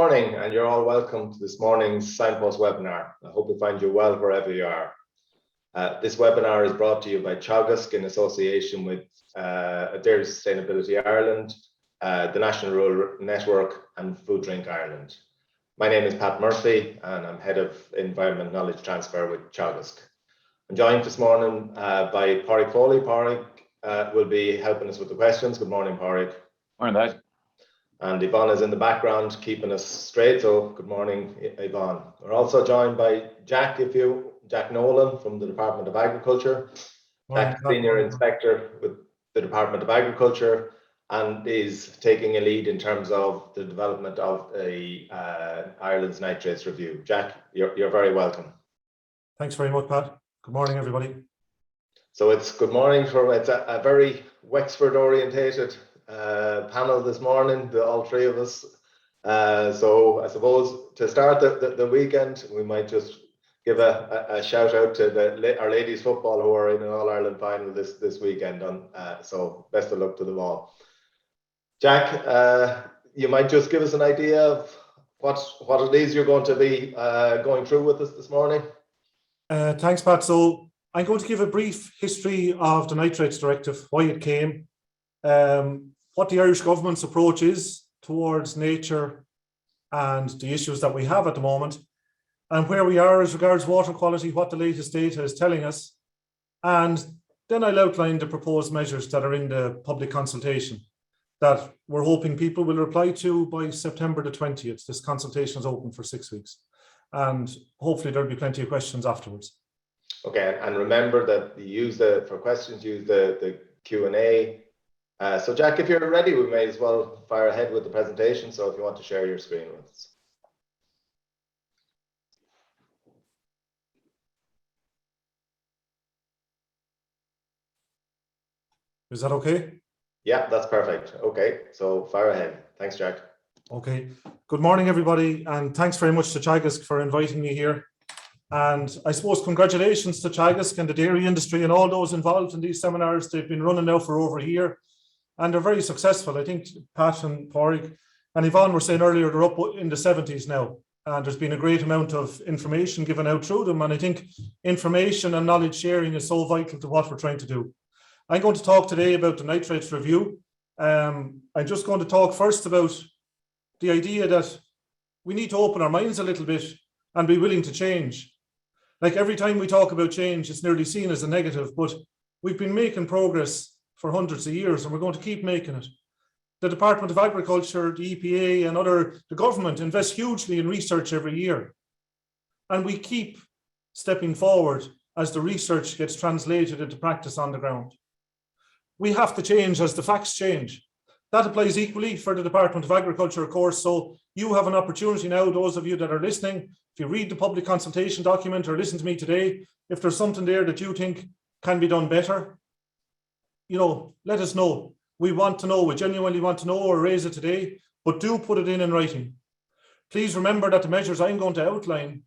morning, and you're all welcome to this morning's Signpost webinar. I hope we find you well wherever you are. This webinar is brought to you by Teagasc in association with Dairy Sustainability Ireland, the National Rural Network and Food Drink Ireland. My name is Pat Murphy and I'm Head of Environment Knowledge Transfer with Teagasc. I'm joined this morning by Padraig Foley. Padraig will be helping us with the questions. Good morning, Padraig. Morning, Dad. And Yvonne is in the background keeping us straight, so good morning, Yvonne. We're also joined by Jack Nolan from the Department of Agriculture. Jack, Senior Inspector with the Department of Agriculture, and is taking a lead in terms of the development of the Ireland's Nitrates review. Jack, you're very welcome. Thanks very much, Pat. Good morning, everybody. So it's good morning it's a very Wexford orientated panel this morning, all three of us. So I suppose to start the weekend, we might just give a shout out to our ladies football who are in an All-Ireland final this weekend. So best of luck to them all. Jack, you might just give us an idea of what it is you're going to be going through with us this morning. Thanks, Pat. So I'm going to give a brief history of the Nitrates Directive, why it came, what the Irish government's approach is towards nature and the issues that we have at the moment, and where we are as regards water quality, what the latest data is telling us. And then I'll outline the proposed measures that are in the public consultation that we're hoping people will reply to by September the 20th. This consultation is open for 6 weeks, and hopefully there'll be plenty of questions afterwards. Okay, and remember that for questions, use the Q&A. So Jack, if you're ready, we may as well fire ahead with the presentation. So if you want to share your screen with us. Is that okay? Yeah, that's perfect. Okay, so fire ahead. Thanks, Jack. Okay. Good morning, everybody, and thanks very much to Teagasc for inviting me here. And I suppose congratulations to Teagasc and the dairy industry and all those involved in these seminars. They've been running now for over a year, and they're very successful. I think Pat and Padraig and Yvonne were saying earlier they're up in the 70s now, and there's been a great amount of information given out through them. And I think information and knowledge sharing is so vital to what we're trying to do. I'm going to talk today about the Nitrates review. I'm just going to talk first about the idea that we need to open our minds a little bit and be willing to change. Like every time we talk about change, it's nearly seen as a negative, but we've been making progress for hundreds of years and we're going to keep making it. The Department of Agriculture, the EPA and the government invest hugely in research every year. And we keep stepping forward as the research gets translated into practice on the ground. We have to change as the facts change. That applies equally for the Department of Agriculture, of course. So you have an opportunity now, those of you that are listening, if you read the public consultation document or listen to me today, if there's something there that you think can be done better, let us know. We want to know, we genuinely want to know or raise it today, but do put it in writing. Please remember that the measures I'm going to outline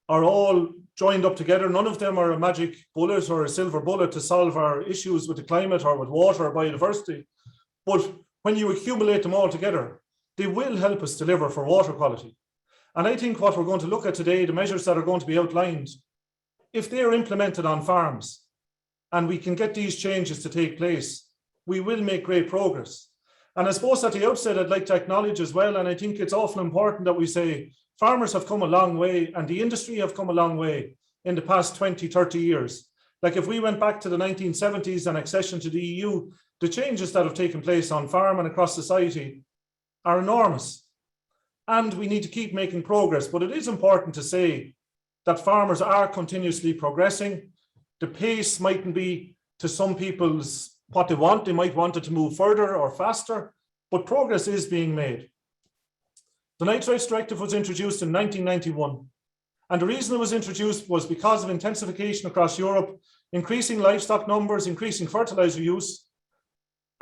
are all joined up together. None of them are a magic bullet or a silver bullet to solve our issues with the climate or with water or biodiversity. But when you accumulate them all together, they will help us deliver for water quality. And I think what we're going to look at today, the measures that are going to be outlined, if they are implemented on farms and we can get these changes to take place, we will make great progress. And I suppose at the outset, I'd like to acknowledge as well, and I think it's awful important that we say, farmers have come a long way and the industry have come a long way in the past 20, 30 years. Like if we went back to the 1970s and accession to the EU, the changes that have taken place on farm and across society are enormous. And we need to keep making progress. But it is important to say that farmers are continuously progressing. The pace mightn't be to some people's what they want. They might want it to move further or faster, but progress is being made. The Nitrates Directive was introduced in 1991. And the reason it was introduced was because of intensification across Europe, increasing livestock numbers, increasing fertilizer use,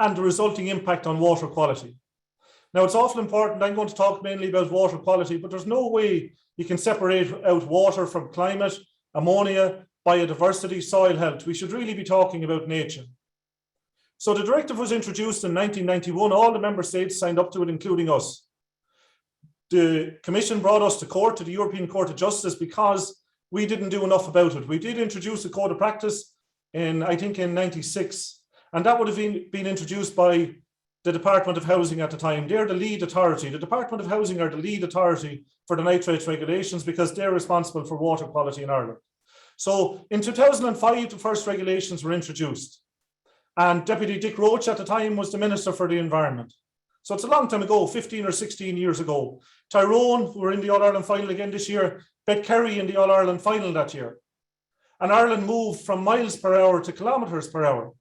and the resulting impact on water quality. Now, it's awful important. I'm going to talk mainly about water quality, but there's no way you can separate out water from climate, ammonia, biodiversity, soil health. We should really be talking about nature. So the directive was introduced in 1991. All the member states signed up to it, including us. the Commission brought us to court, to the European Court of Justice, because we didn't do enough about it. We did introduce a code of practice I think in 96, and that would have been introduced by the Department of Housing at the time. They're the lead authority. The Department of Housing are the lead authority for the nitrates regulations because they're responsible for water quality in Ireland. So in 2005, the first regulations were introduced, and Deputy Dick Roach at the time was the Minister for the Environment. So it's a long time ago, 15 or 16 years ago. Tyrone, who were in the All-Ireland final again this year, bet Kerry in the All-Ireland final that year. And Ireland moved from miles per hour to kilometres per hour.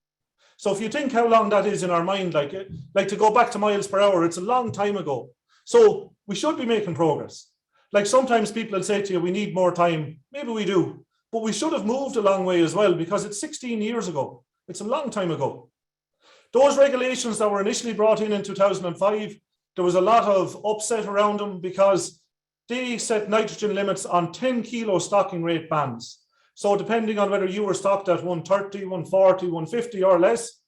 So if you think how long that is in our mind, like to go back to miles per hour, it's a long time ago. So we should be making progress. Like sometimes people will say to you, we need more time. Maybe we do, but we should have moved a long way as well because it's 16 years ago. It's a long time ago. Those regulations that were initially brought in 2005, there was a lot of upset around them because they set nitrogen limits on 10 kilo stocking rate bands. So depending on whether you were stocked at 130, 140, 150 or less,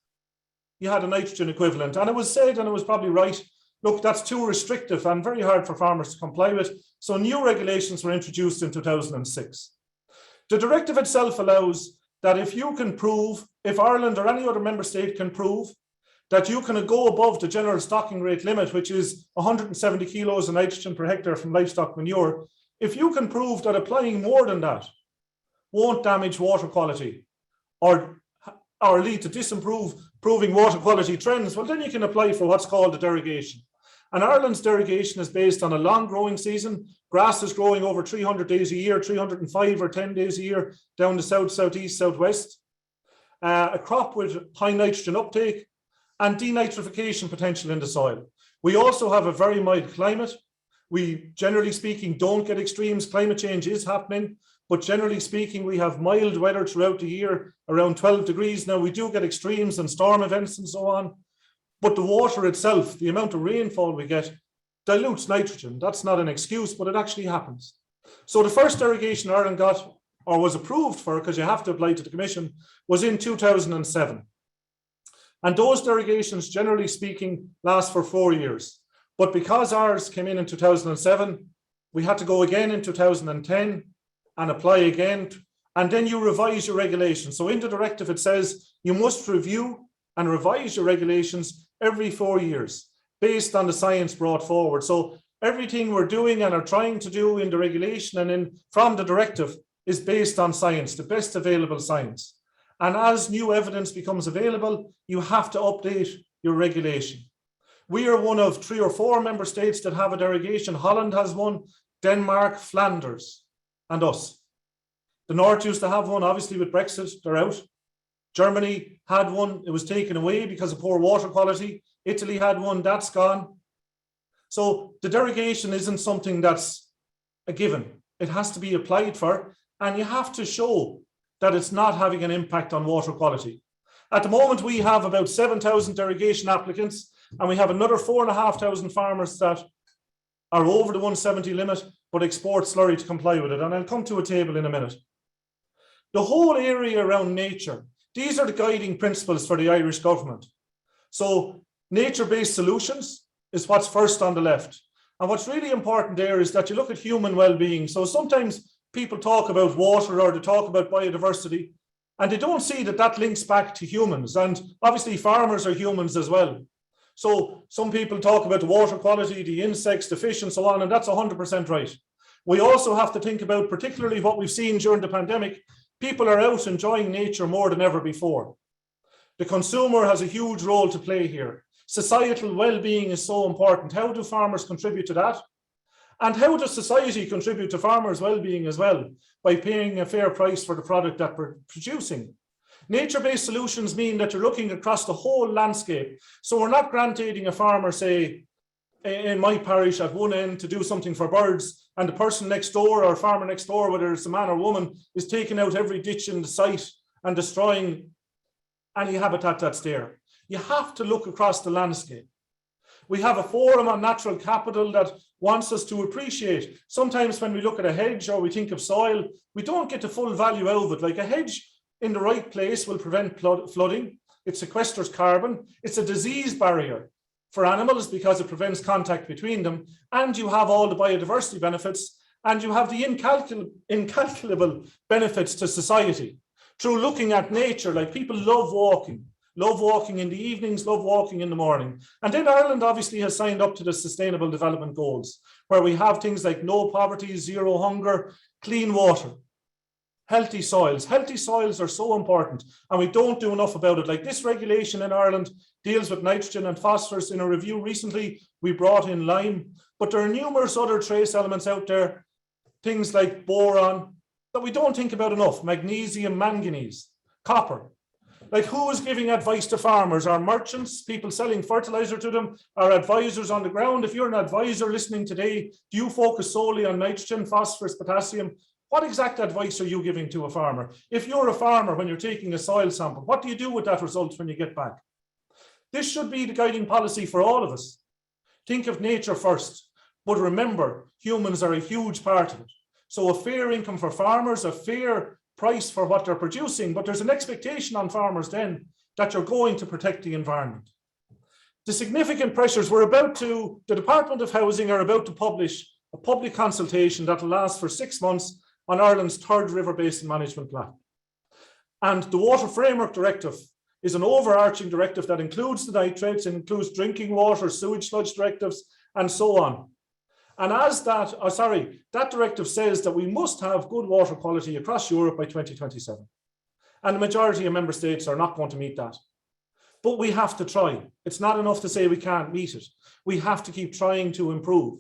you had a nitrogen equivalent. And it was said, and it was probably right, look, that's too restrictive and very hard for farmers to comply with. So new regulations were introduced in 2006. The directive itself allows that if you can prove, if Ireland or any other member state can prove that you can go above the general stocking rate limit, which is 170 kilos of nitrogen per hectare from livestock manure, if you can prove that applying more than that won't damage water quality or lead to disapproving water quality trends, well, then you can apply for what's called a derogation. And Ireland's derogation is based on a long growing season. Grass is growing over 300 days a year, 305 or 10 days a year down the south, southeast, southwest. A crop with high nitrogen uptake and denitrification potential in the soil. We also have a very mild climate. We, generally speaking, don't get extremes. Climate change is happening, but generally speaking, we have mild weather throughout the year, around 12 degrees. Now, we do get extremes and storm events and so on, but the water itself, the amount of rainfall we get, dilutes nitrogen. That's not an excuse, but it actually happens. So the first derogation Ireland got, or was approved for, because you have to apply to the Commission, was in 2007. And those derogations, generally speaking, last for 4 years. But because ours came in 2007, we had to go again in 2010 and apply again. And then you revise your regulations. So in the directive, it says you must review and revise your regulations every 4 years based on the science brought forward. So everything we're doing and are trying to do in the regulation and from the directive is based on science, the best available science. And as new evidence becomes available, you have to update your regulation. We are one of 3 or 4 member states that have a derogation. Holland has one, Denmark, Flanders, and us. The North used to have one, obviously with Brexit, they're out. Germany had one, it was taken away because of poor water quality. Italy had one, that's gone. So the derogation isn't something that's a given. It has to be applied for, and you have to show that it's not having an impact on water quality. At the moment, we have about 7,000 derogation applicants, and we have another 4,500 farmers that are over the 170 limit, but export slurry to comply with it. And I'll come to a table in a minute. The whole area around nature, these are the guiding principles for the Irish government. So nature-based solutions is what's first on the left. And what's really important there is that you look at human well-being. So sometimes people talk about water or they talk about biodiversity, and they don't see that that links back to humans. And obviously farmers are humans as well. So some people talk about the water quality, the insects, the fish and so on, and that's 100% right. We also have to think about particularly what we've seen during the pandemic. People are out enjoying nature more than ever before. The consumer has a huge role to play here. Societal well-being is so important. How do farmers contribute to that? And how does society contribute to farmers' well-being as well? By paying a fair price for the product that we're producing. Nature-based solutions mean that you're looking across the whole landscape. So we're not granting a farmer, say, in my parish at one end to do something for birds, and the person next door or farmer next door, whether it's a man or woman, is taking out every ditch in the site and destroying any habitat that's there. You have to look across the landscape. We have a forum on natural capital that wants us to appreciate. Sometimes when we look at a hedge or we think of soil, we don't get the full value out of it. Like a hedge in the right place will prevent flooding. It sequesters carbon. It's a disease barrier. for animals because it prevents contact between them, and you have all the biodiversity benefits, and you have the incalculable benefits to society through looking at nature. Like, people love walking in the evenings, love walking in the morning. And then Ireland obviously has signed up to the Sustainable Development Goals, where we have things like no poverty, zero hunger, clean water, healthy soils. Healthy soils are so important, and we don't do enough about it. Like, this regulation in Ireland deals with nitrogen and phosphorus. In a review recently, we brought in lime, but there are numerous other trace elements out there, things like boron, that we don't think about enough, magnesium, manganese, copper. Like, who is giving advice to farmers? Our merchants, people selling fertilizer to them, our advisors on the ground. If you're an advisor listening today, do you focus solely on nitrogen, phosphorus, potassium? What exact advice are you giving to a farmer? If you're a farmer, when you're taking a soil sample, what do you do with that result when you get back? This should be the guiding policy for all of us. Think of nature first, but remember, humans are a huge part of it. So a fair income for farmers, a fair price for what they're producing, but there's an expectation on farmers then that you're going to protect the environment. The significant pressures, the Department of Housing are about to publish a public consultation that will last for 6 months on Ireland's third river basin management plan. And the Water Framework Directive is an overarching directive that includes the nitrates, and includes drinking water, sewage sludge directives, and so on. And as that directive says that we must have good water quality across Europe by 2027. And the majority of member states are not going to meet that. But we have to try. It's not enough to say we can't meet it. We have to keep trying to improve.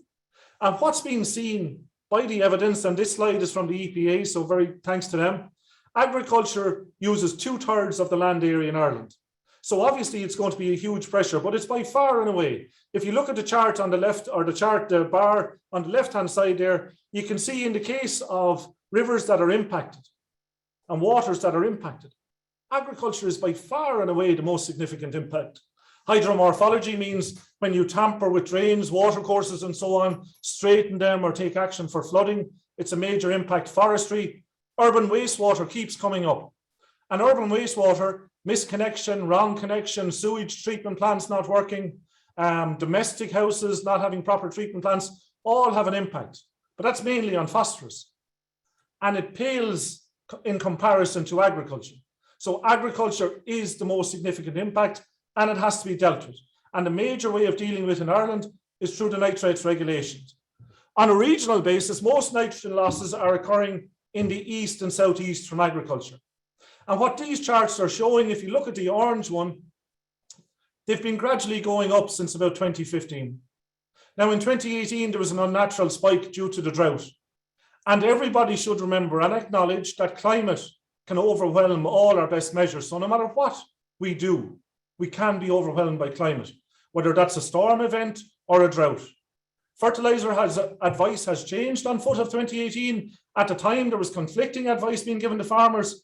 And what's being seen by the evidence, and this slide is from the EPA, so very thanks to them, agriculture uses 2/3 of the land area in Ireland. So obviously it's going to be a huge pressure, but it's by far and away. If you look at the chart on the left, or the bar on the left-hand side there, you can see in the case of rivers that are impacted and waters that are impacted, agriculture is by far and away the most significant impact. Hydromorphology means when you tamper with drains, water courses, and so on, straighten them or take action for flooding, it's a major impact. Forestry, urban wastewater keeps coming up. And urban wastewater, misconnection, wrong connection, sewage treatment plants not working, domestic houses not having proper treatment plants, all have an impact. But that's mainly on phosphorus. And it pales in comparison to agriculture. So agriculture is the most significant impact, and it has to be dealt with. And the major way of dealing with in Ireland is through the nitrates regulations. On a regional basis, most nitrogen losses are occurring in the east and southeast from agriculture. And what these charts are showing, if you look at the orange one, they've been gradually going up since about 2015. Now in 2018, there was an unnatural spike due to the drought. And everybody should remember and acknowledge that climate can overwhelm all our best measures. So no matter what we do, we can be overwhelmed by climate, whether that's a storm event or a drought. Fertilizer advice has changed on foot of 2018. At the time, there was conflicting advice being given to farmers.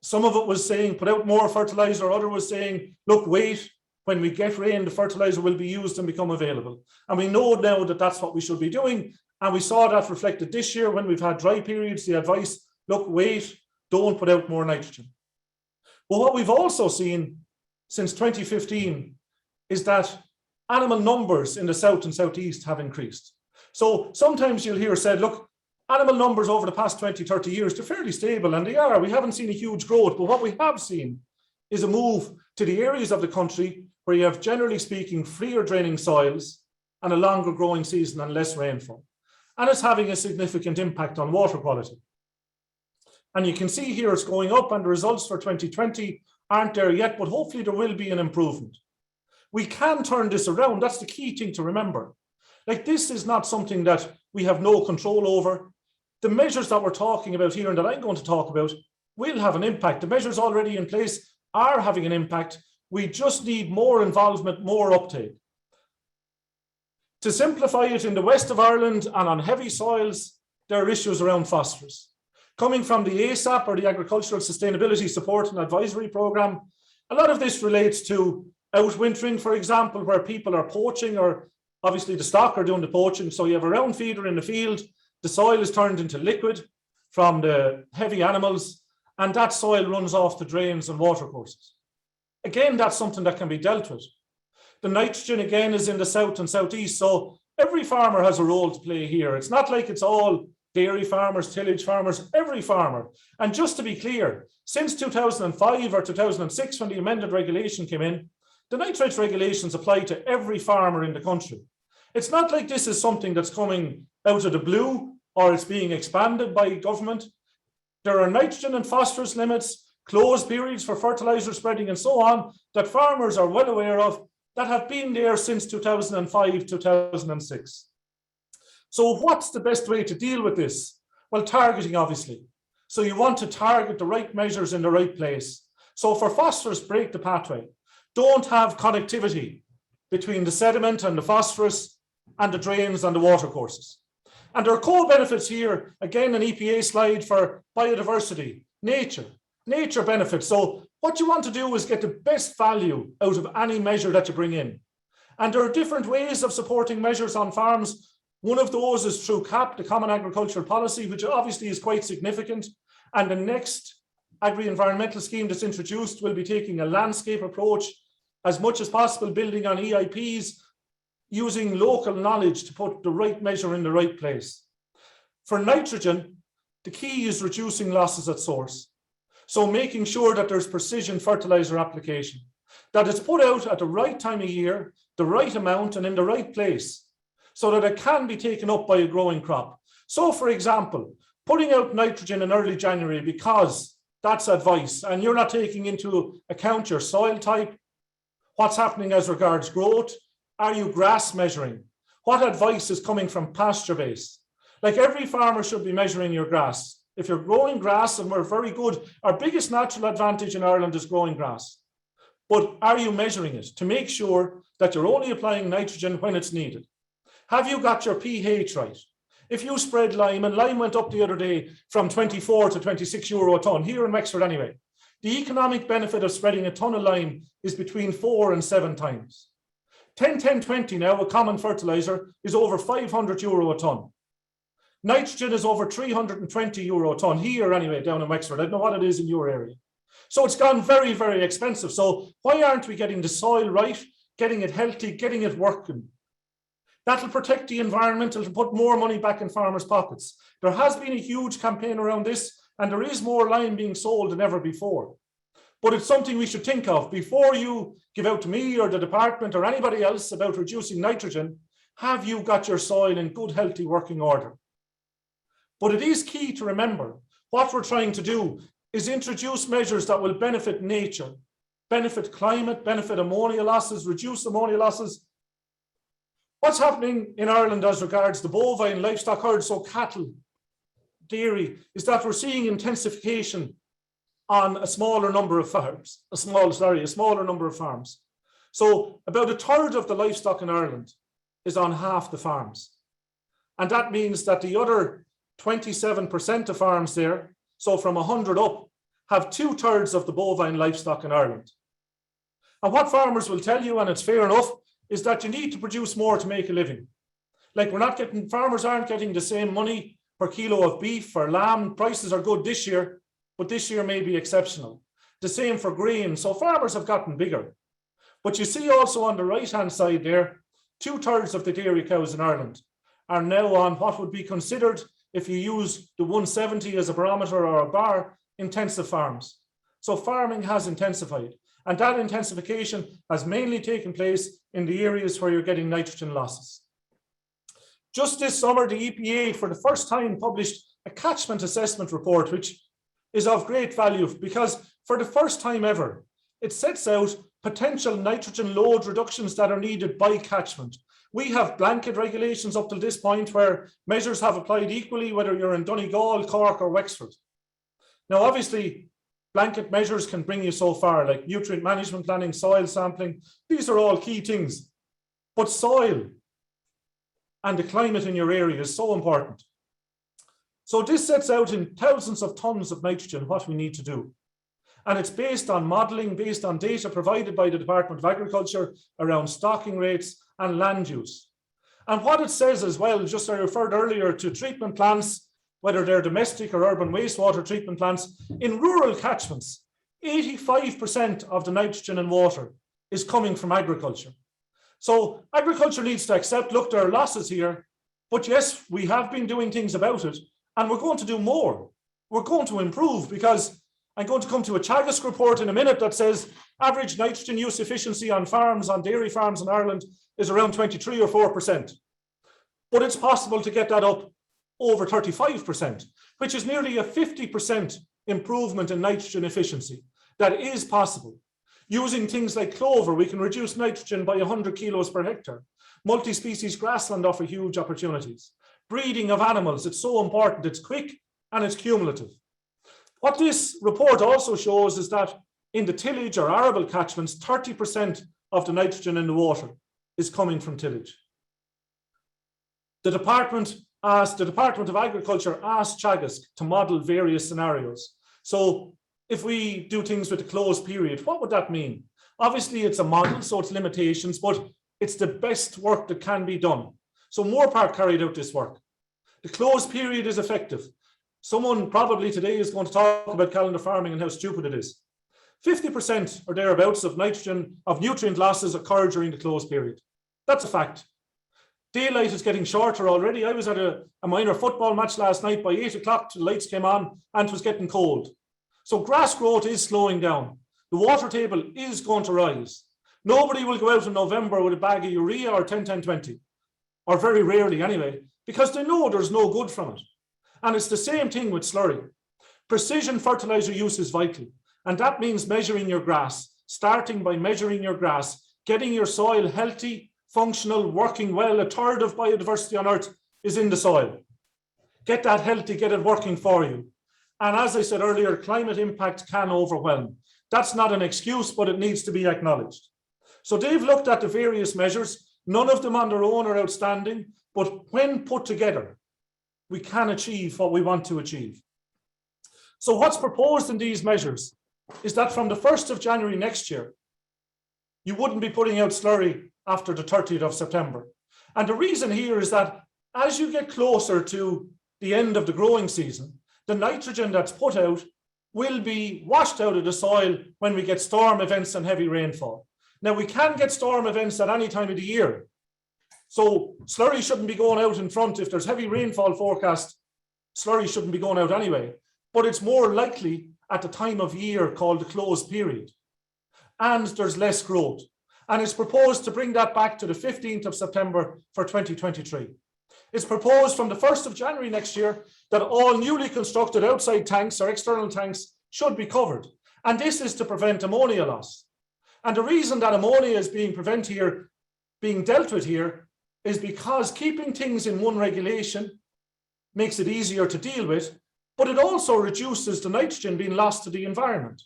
Some of it was saying, put out more fertilizer. Other was saying, look, wait, when we get rain, the fertilizer will be used and become available. And we know now that that's what we should be doing. And we saw that reflected this year when we've had dry periods, the advice, look, wait, don't put out more nitrogen. But what we've also seen since 2015 is that animal numbers in the south and southeast have increased. So sometimes you'll hear said, look, animal numbers over the past 20, 30 years, they're fairly stable, and they are. We haven't seen a huge growth, but what we have seen is a move to the areas of the country where you have, generally speaking, freer draining soils and a longer growing season and less rainfall. And it's having a significant impact on water quality. And you can see here it's going up, and the results for 2020 aren't there yet, but hopefully there will be an improvement. We can turn this around. That's the key thing to remember. Like, this is not something that we have no control over. The measures that we're talking about here and that I'm going to talk about will have an impact. The measures already in place are having an impact. We just need more involvement, more uptake. To simplify it, in the west of Ireland and on heavy soils, there are issues around phosphorus. Coming from the ASAP, or the Agricultural Sustainability Support and Advisory Programme, a lot of this relates to outwintering, for example, where people are poaching, or obviously the stock are doing the poaching. So you have a round feeder in the field, the soil is turned into liquid from the heavy animals, and that soil runs off the drains and water courses. Again, that's something that can be dealt with. The nitrogen again is in the south and southeast. So every farmer has a role to play here. It's not like it's all dairy farmers, tillage farmers, every farmer. And just to be clear, since 2005 or 2006, when the amended regulation came in, the nitrates regulations apply to every farmer in the country. It's not like this is something that's coming out of the blue or it's being expanded by government. There are nitrogen and phosphorus limits, closed periods for fertilizer spreading and so on that farmers are well aware of that have been there since 2005, 2006. So what's the best way to deal with this? Well, targeting, obviously. So you want to target the right measures in the right place. So for phosphorus, break the pathway. Don't have connectivity between the sediment and the phosphorus and the drains and the watercourses. And there are co-benefits here, again, an EPA slide for biodiversity, nature benefits. So what you want to do is get the best value out of any measure that you bring in. And there are different ways of supporting measures on farms. One of those is through CAP, the Common Agricultural Policy, which obviously is quite significant. And the next agri-environmental scheme that's introduced will be taking a landscape approach as much as possible, building on EIPs, using local knowledge to put the right measure in the right place. For nitrogen, the key is reducing losses at source. So making sure that there's precision fertilizer application, that it's put out at the right time of year, the right amount and in the right place, so that it can be taken up by a growing crop. So for example, putting out nitrogen in early January because that's advice and you're not taking into account your soil type, what's happening as regards growth, are you grass measuring? What advice is coming from pasture base? Like every farmer should be measuring your grass. If you're growing grass, and we're very good, our biggest natural advantage in Ireland is growing grass. But are you measuring it to make sure that you're only applying nitrogen when it's needed? Have you got your pH right? If you spread lime, and lime went up the other day from 24 to 26 euro a tonne, here in Wexford anyway, the economic benefit of spreading a tonne of lime is between 4 and 7 times. 10-10-20 now, a common fertilizer, is over 500 euro a tonne. Nitrogen is over 320 euro a tonne, here anyway, down in Wexford. I don't know what it is in your area. So it's gone very, very expensive. So why aren't we getting the soil right, getting it healthy, getting it working? That'll protect the environment, it'll put more money back in farmers' pockets. There has been a huge campaign around this, and there is more lime being sold than ever before. But it's something we should think of. Before you give out to me or the department or anybody else about reducing nitrogen, have you got your soil in good, healthy working order? But it is key to remember what we're trying to do is introduce measures that will benefit nature, benefit climate, benefit ammonia losses, reduce ammonia losses. What's happening in Ireland as regards the bovine livestock herd, so cattle, dairy, is that we're seeing intensification on a smaller number of farms, a smaller number of farms. So about a third of the livestock in Ireland is on half the farms. And that means that the other 27% of farms there, so from 100 up, have 2/3 of the bovine livestock in Ireland. And what farmers will tell you, and it's fair enough, is that you need to produce more to make a living. Like farmers aren't getting the same money per kilo of beef or lamb. Prices are good this year, but this year may be exceptional. The same for grain. So farmers have gotten bigger. But you see also on the right-hand side there, 2/3 of the dairy cows in Ireland are now on what would be considered, if you use the 170 as a barometer or a bar, intensive farms. So farming has intensified, and that intensification has mainly taken place in the areas where you're getting nitrogen losses. Just this summer, the EPA for the first time published a catchment assessment report, which is of great value because for the first time ever, it sets out potential nitrogen load reductions that are needed by catchment. We have blanket regulations up to this point where measures have applied equally, whether you're in Donegal, Cork or Wexford. Now, obviously, blanket measures can bring you so far, like nutrient management planning, soil sampling. These are all key things. But soil and the climate in your area is so important. So this sets out in thousands of tons of nitrogen what we need to do. And it's based on modelling, based on data provided by the Department of Agriculture around stocking rates and land use. And what it says as well, just I referred earlier to treatment plants, whether they're domestic or urban wastewater treatment plants, in rural catchments, 85% of the nitrogen in water is coming from agriculture. So agriculture needs to accept, look, there are losses here, but yes, we have been doing things about it, and we're going to do more. We're going to improve, because I'm going to come to a Teagasc report in a minute that says average nitrogen use efficiency on farms, on dairy farms in Ireland, is around 23 or 4%. But it's possible to get that up over 35%, which is nearly a 50% improvement in nitrogen efficiency. That is possible. Using things like clover, we can reduce nitrogen by 100 kilos per hectare. Multi-species grassland offer huge opportunities. Breeding of animals, it's so important. It's quick and it's cumulative. What this report also shows is that in the tillage or arable catchments, 30% of the nitrogen in the water is coming from tillage. The Department of Agriculture asked Teagasc to model various scenarios. So if we do things with a closed period, what would that mean? Obviously, it's a model, so it's limitations, but it's the best work that can be done. So Moorpark carried out this work. The closed period is effective. Someone probably today is going to talk about calendar farming and how stupid it is. 50% or thereabouts of nutrient losses occur during the closed period. That's a fact. Daylight is getting shorter already. I was at a minor football match last night. By 8 o'clock, the lights came on and it was getting cold. So grass growth is slowing down. The water table is going to rise. Nobody will go out in November with a bag of urea or 10-10-20, or very rarely anyway, because they know there's no good from it. And it's the same thing with slurry. Precision fertilizer use is vital. And that means measuring your grass, starting by measuring your grass, getting your soil healthy, functional, working well. A third of biodiversity on Earth is in the soil. Get that healthy, get it working for you. And as I said earlier, climate impact can overwhelm. That's not an excuse, but it needs to be acknowledged. So they've looked at the various measures. None of them on their own are outstanding, but when put together, we can achieve what we want to achieve. So what's proposed in these measures is that from the 1st of January next year, you wouldn't be putting out slurry after the 30th of September. And the reason here is that as you get closer to the end of the growing season, the nitrogen that's put out will be washed out of the soil when we get storm events and heavy rainfall. Now, we can get storm events at any time of the year. So slurry shouldn't be going out in front. If there's heavy rainfall forecast, slurry shouldn't be going out anyway. But it's more likely at the time of year called the closed period. And there's less growth. And it's proposed to bring that back to the 15th of September for 2023. It's proposed from the 1st of January next year that all newly constructed outside tanks or external tanks should be covered. And this is to prevent ammonia loss. And the reason that ammonia is being dealt with here is because keeping things in one regulation makes it easier to deal with, but it also reduces the nitrogen being lost to the environment.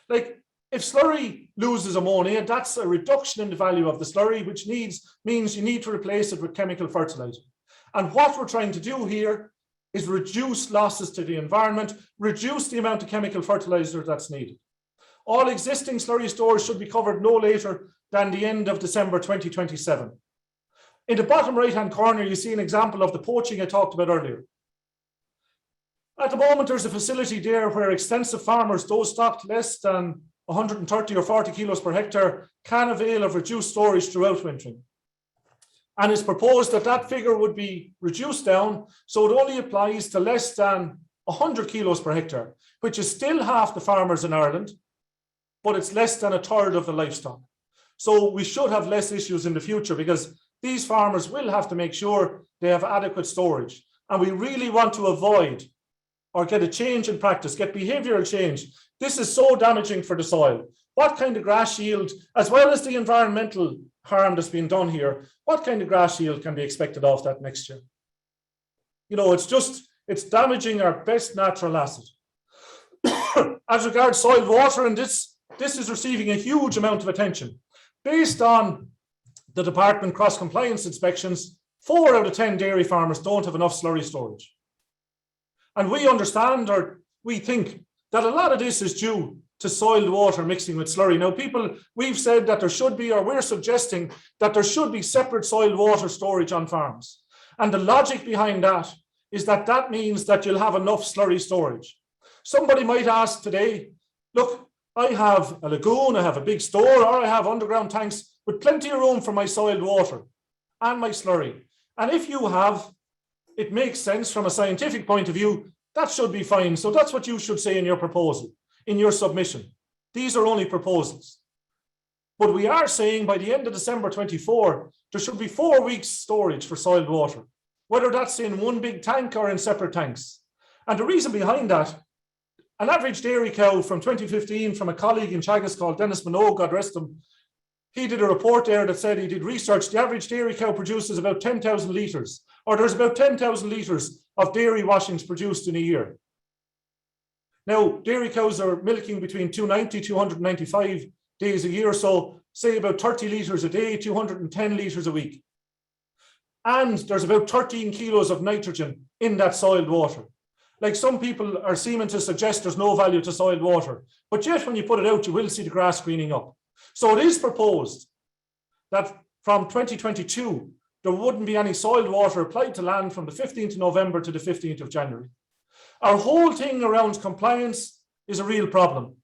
Like, if slurry loses ammonia, that's a reduction in the value of the slurry, which means you need to replace it with chemical fertilizer. And what we're trying to do here is reduce losses to the environment, reduce the amount of chemical fertilizer that's needed. All existing slurry stores should be covered no later than the end of December 2027. In the bottom right-hand corner, you see an example of the poaching I talked about earlier. At the moment, there's a facility there where extensive farmers, those stocked less than 130 or 40 kilos per hectare, can avail of reduced storage throughout wintering. And it's proposed that that figure would be reduced down, so it only applies to less than 100 kilos per hectare, which is still half the farmers in Ireland, but it's less than a third of the livestock. So we should have less issues in the future, because these farmers will have to make sure they have adequate storage. And we really want to avoid or get a change in practice, get behavioural change. This is so damaging for the soil. What kind of grass yield, as well as the environmental harm that's been done here, what kind of grass yield can be expected off that next year? You know, it's damaging our best natural asset. As regards soil water, and this is receiving a huge amount of attention. Based on the department cross-compliance inspections, 4 out of 10 dairy farmers don't have enough slurry storage. And we understand, or we think, that a lot of this is due to soil water mixing with slurry. Now, we've said that there should be, or we're suggesting that there should be separate soil water storage on farms. And the logic behind that is that that means that you'll have enough slurry storage. Somebody might ask today, look, I have a lagoon, I have a big store, or I have underground tanks. with plenty of room for my soiled water and my slurry. And if you have, it makes sense from a scientific point of view, that should be fine. So that's what you should say in your proposal, in your submission. These are only proposals. But we are saying by the end of December 24, there should be 4 weeks storage for soiled water, whether that's in one big tank or in separate tanks. And the reason behind that, an average dairy cow from 2015 from a colleague in Teagasc called Dennis Minogue, God rest him, he did a report there that said he did research. The average dairy cow produces about 10,000 litres, or there's about 10,000 litres of dairy washings produced in a year. Now, dairy cows are milking between 290, 295 days a year, so say about 30 litres a day, 210 litres a week. And there's about 13 kilos of nitrogen in that soiled water. Like some people are seeming to suggest there's no value to soiled water, but yet when you put it out, you will see the grass greening up. So it is proposed that from 2022, there wouldn't be any soiled water applied to land from the 15th of November to the 15th of January. Our whole thing around compliance is a real problem.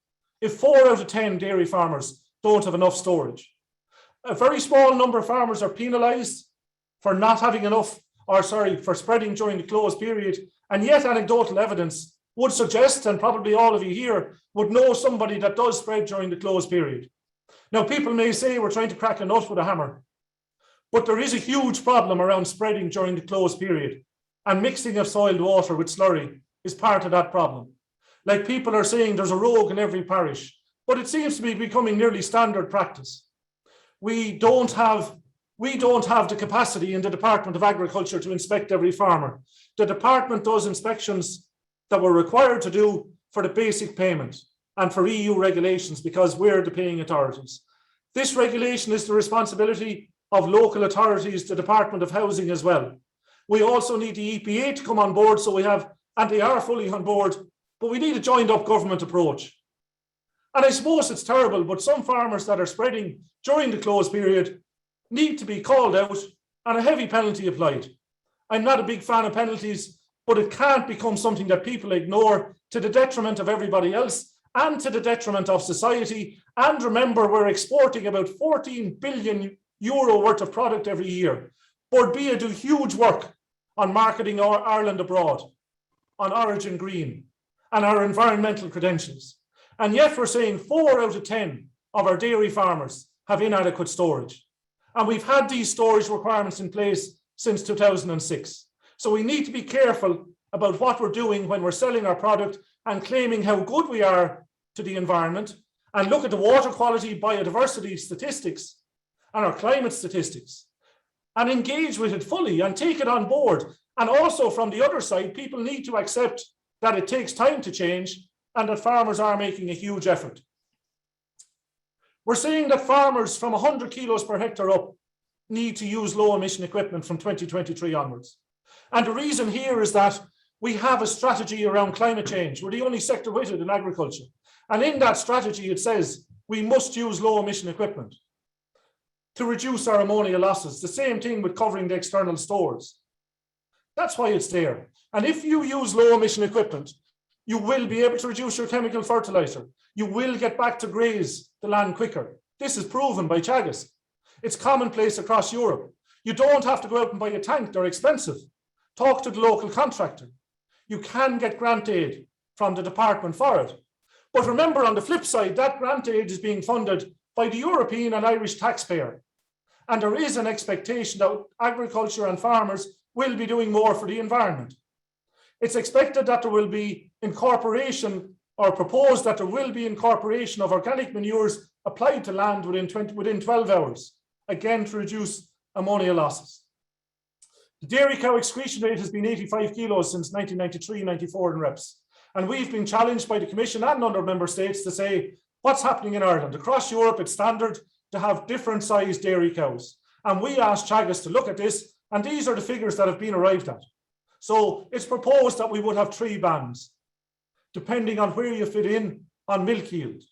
If 4 out of 10 dairy farmers don't have enough storage, a very small number of farmers are penalised for not having enough, for spreading during the closed period. And yet anecdotal evidence would suggest, and probably all of you here would know somebody that does spread during the closed period. Now, people may say we're trying to crack a nut with a hammer, but there is a huge problem around spreading during the closed period, and mixing of soiled water with slurry is part of that problem. Like people are saying there's a rogue in every parish, but it seems to be becoming nearly standard practice. We don't have the capacity in the Department of Agriculture to inspect every farmer. The department does inspections that we're required to do for the basic payment and for EU regulations because we're the paying authorities. This regulation is the responsibility of local authorities, the Department of Housing as well. We also need the EPA to come on board, so we have, and they are fully on board, but we need a joined up government approach. And I suppose it's terrible, but some farmers that are spreading during the closed period need to be called out and a heavy penalty applied. I'm not a big fan of penalties, but it can't become something that people ignore to the detriment of everybody else and to the detriment of society. And remember, we're exporting about 14 billion euro worth of product every year. Borbia do huge work on marketing Ireland abroad, on Origin Green and our environmental credentials. And yet we're saying 4 out of 10 of our dairy farmers have inadequate storage. And we've had these storage requirements in place since 2006. So we need to be careful about what we're doing when we're selling our product and claiming how good we are to the environment, and look at the water quality, biodiversity statistics and our climate statistics and engage with it fully and take it on board. And also from the other side, people need to accept that it takes time to change and that farmers are making a huge effort. We're saying that farmers from 100 kilos per hectare up need to use low emission equipment from 2023 onwards. And the reason here is that we have a strategy around climate change. We're the only sector with it in agriculture. And in that strategy, it says we must use low emission equipment to reduce our ammonia losses. The same thing with covering the external stores. That's why it's there. And if you use low emission equipment, you will be able to reduce your chemical fertilizer. You will get back to graze the land quicker. This is proven by Teagasc. It's commonplace across Europe. You don't have to go out and buy a tank, they're expensive. Talk to the local contractor. You can get grant aid from the department for it. But remember, on the flip side, that grant aid is being funded by the European and Irish taxpayer. And there is an expectation that agriculture and farmers will be doing more for the environment. It's expected that there will be incorporation, or proposed that there will be incorporation of organic manures applied to land within 12 hours, again to reduce ammonia losses. The dairy cow excretion rate has been 85 kilos since 1993-94 in reps. And we've been challenged by the Commission and other member states to say, what's happening in Ireland? Across Europe, it's standard to have different sized dairy cows. And we asked Teagasc to look at this, and these are the figures that have been arrived at. So it's proposed that we would have 3 bands, depending on where you fit in on milk yield.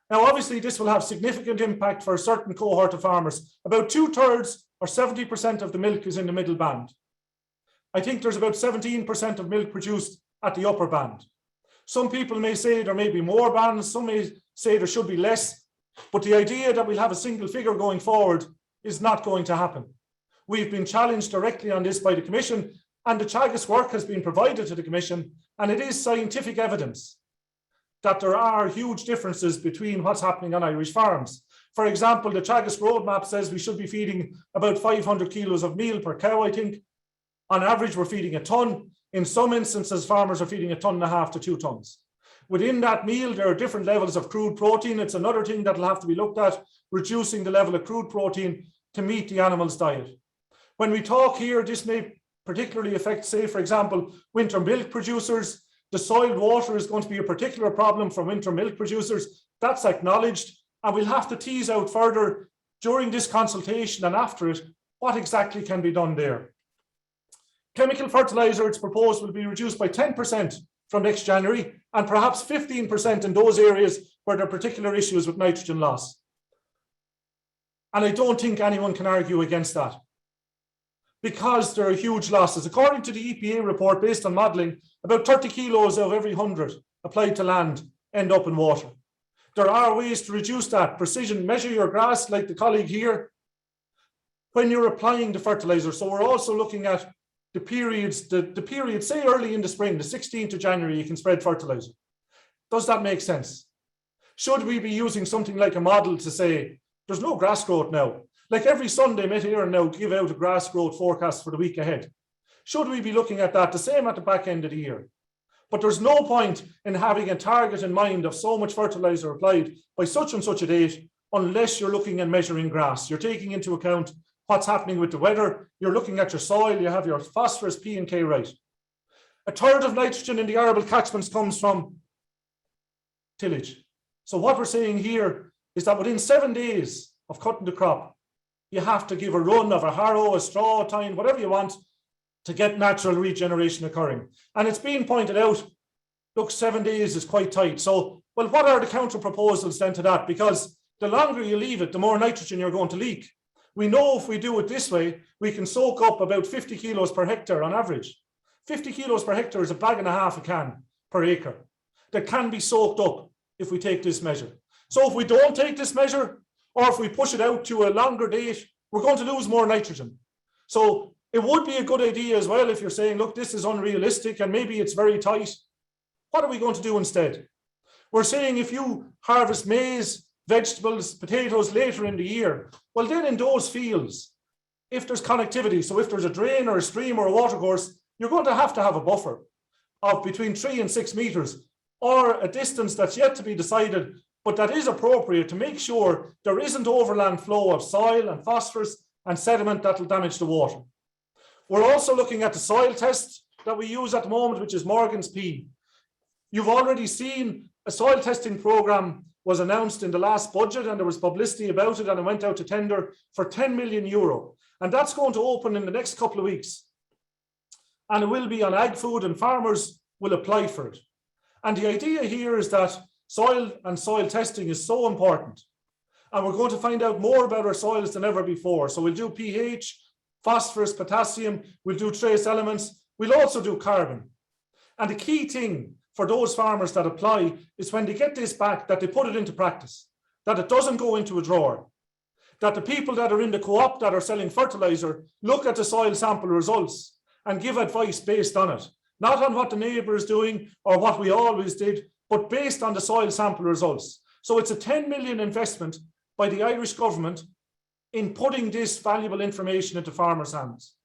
Now, obviously, this will have significant impact for a certain cohort of farmers. About 2/3 or 70% of the milk is in the middle band. I think there's about 17% of milk produced at the upper band. Some people may say there may be more bands, some may say there should be less. But the idea that we'll have a single figure going forward is not going to happen. We've been challenged directly on this by the Commission, and the Teagasc work has been provided to the Commission, and it is scientific evidence that there are huge differences between what's happening on Irish farms. For example, the Teagasc roadmap says we should be feeding about 500 kilos of meal per cow, I think. On average, we're feeding a ton. In some instances, farmers are feeding 1.5 tons to 2 tons. Within that meal, there are different levels of crude protein. It's another thing that will have to be looked at, reducing the level of crude protein to meet the animal's diet. When we talk here, this may particularly affect, say, for example, winter milk producers. The soiled water is going to be a particular problem for winter milk producers. That's acknowledged, and we'll have to tease out further during this consultation and after it what exactly can be done there. Chemical fertilizer, it's proposed, will be reduced by 10% from next January, and perhaps 15% in those areas where there are particular issues with nitrogen loss. And I don't think anyone can argue against that, because there are huge losses. According to the EPA report, based on modelling, about 30 kilos of every 100 applied to land end up in water. There are ways to reduce that. Precision, measure your grass, like the colleague here, when you're applying the fertilizer. So we're also looking at the periods, the period, say early in the spring, the 16th of January, you can spread fertilizer. Does that make sense? Should we be using something like a model to say, there's no grass growth now? Like every Sunday, Met Éireann now give out a grass growth forecast for the week ahead. Should we be looking at that the same at the back end of the year? But there's no point in having a target in mind of so much fertilizer applied by such and such a date unless you're looking and measuring grass. You're taking into account what's happening with the weather. You're looking at your soil. You have your phosphorus, P and K right. A third of nitrogen in the arable catchments comes from tillage. So what we're saying here is that within 7 days of cutting the crop, you have to give a run of a harrow, a straw, a tine, whatever you want, to get natural regeneration occurring. And it's been pointed out, look, 7 days is quite tight. So, well, what are the counter proposals then to that? Because the longer you leave it, the more nitrogen you're going to leak. We know if we do it this way, we can soak up about 50 kilos per hectare on average. 50 kilos per hectare is a bag and a half a can per acre that can be soaked up if we take this measure. So if we don't take this measure, or if we push it out to a longer date, we're going to lose more nitrogen. So it would be a good idea as well if you're saying, look, this is unrealistic and maybe it's very tight. What are we going to do instead? We're saying if you harvest maize, vegetables, potatoes later in the year, well then in those fields, if there's connectivity, so if there's a drain or a stream or a watercourse, you're going to have a buffer of between 3 and 6 meters, or a distance that's yet to be decided, but that is appropriate to make sure there isn't overland flow of soil and phosphorus and sediment that will damage the water. We're also looking at the soil test that we use at the moment, which is Morgan's P. You've already seen a soil testing program was announced in the last budget, and there was publicity about it, and it went out to tender for €10 million. And that's going to open in the next couple of weeks. And it will be on ag food, and farmers will apply for it. And the idea here is that soil and soil testing is so important. And we're going to find out more about our soils than ever before. So we'll do pH, phosphorus, potassium, we'll do trace elements, we'll also do carbon. And the key thing for those farmers that apply is when they get this back, that they put it into practice, that it doesn't go into a drawer, that the people that are in the co-op that are selling fertilizer look at the soil sample results and give advice based on it, not on what the neighbour is doing or what we always did, but based on the soil sample results. So it's a 10 million investment by the Irish government in putting this valuable information into farmers' hands.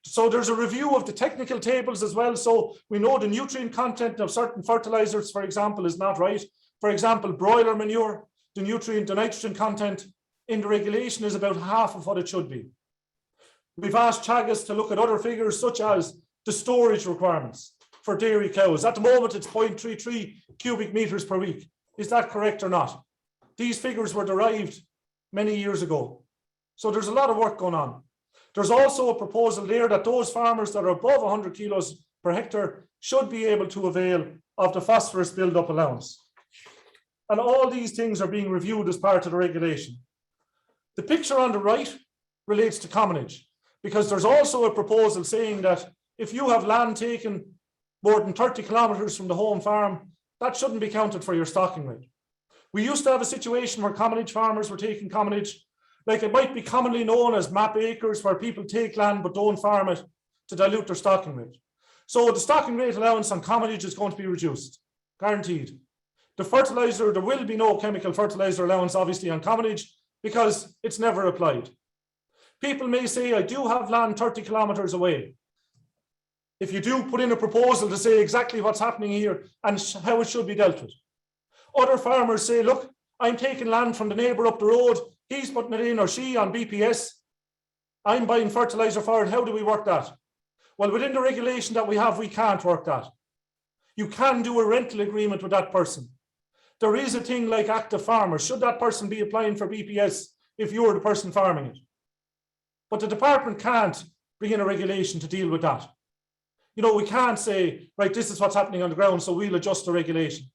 So there's a review of the technical tables as well. So we know the nutrient content of certain fertilizers, for example, is not right. For example, broiler manure, the nitrogen content in the regulation is about half of what it should be. We've asked Teagasc to look at other figures such as the storage requirements for dairy cows. At the moment, it's 0.33 cubic meters per week. Is that correct or not? These figures were derived many years ago. So there's a lot of work going on. There's also a proposal there that those farmers that are above 100 kilos per hectare should be able to avail of the phosphorus build-up allowance. And all these things are being reviewed as part of the regulation. The picture on the right relates to commonage, because there's also a proposal saying that if you have land taken more than 30 kilometres from the home farm, that shouldn't be counted for your stocking rate. We used to have a situation where commonage farmers were taking commonage, like it might be commonly known as map acres, where people take land but don't farm it to dilute their stocking rate. So the stocking rate allowance on commonage is going to be reduced, guaranteed. The fertilizer, there will be no chemical fertilizer allowance obviously on commonage because it's never applied. People may say, I do have land 30 kilometers away. If you do put in a proposal to say exactly what's happening here and how it should be dealt with. Other farmers say, look, I'm taking land from the neighbour up the road, he's putting it in or she on BPS, I'm buying fertilizer for it, how do we work that? Well, within the regulation that we have, we can't work that. You can do a rental agreement with that person. There is a thing like active farmers. Should that person be applying for BPS if you're the person farming it? But the department can't bring in a regulation to deal with that. You know, we can't say, right, this is what's happening on the ground, so we'll adjust the regulation.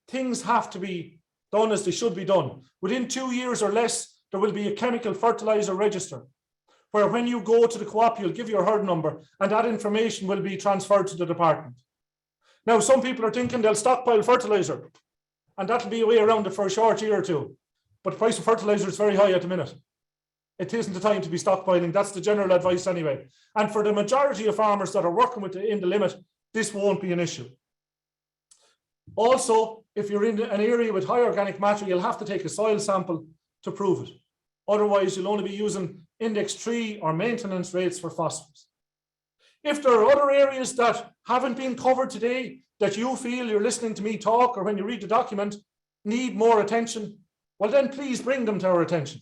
Things have to be done as they should be done. Within 2 years or less, there will be a chemical fertilizer register, where when you go to the co-op, you'll give your herd number and that information will be transferred to the department. Now, some people are thinking they'll stockpile fertilizer and that'll be a way around it for a short year or two. But the price of fertilizer is very high at the minute. It isn't the time to be stockpiling. That's the general advice anyway. And for the majority of farmers that are working in the limit, this won't be an issue. Also, if you're in an area with high organic matter, you'll have to take a soil sample to prove it. Otherwise, you'll only be using index 3 or maintenance rates for phosphorus. If there are other areas that haven't been covered today, that you feel you're listening to me talk or when you read the document, need more attention, well then please bring them to our attention.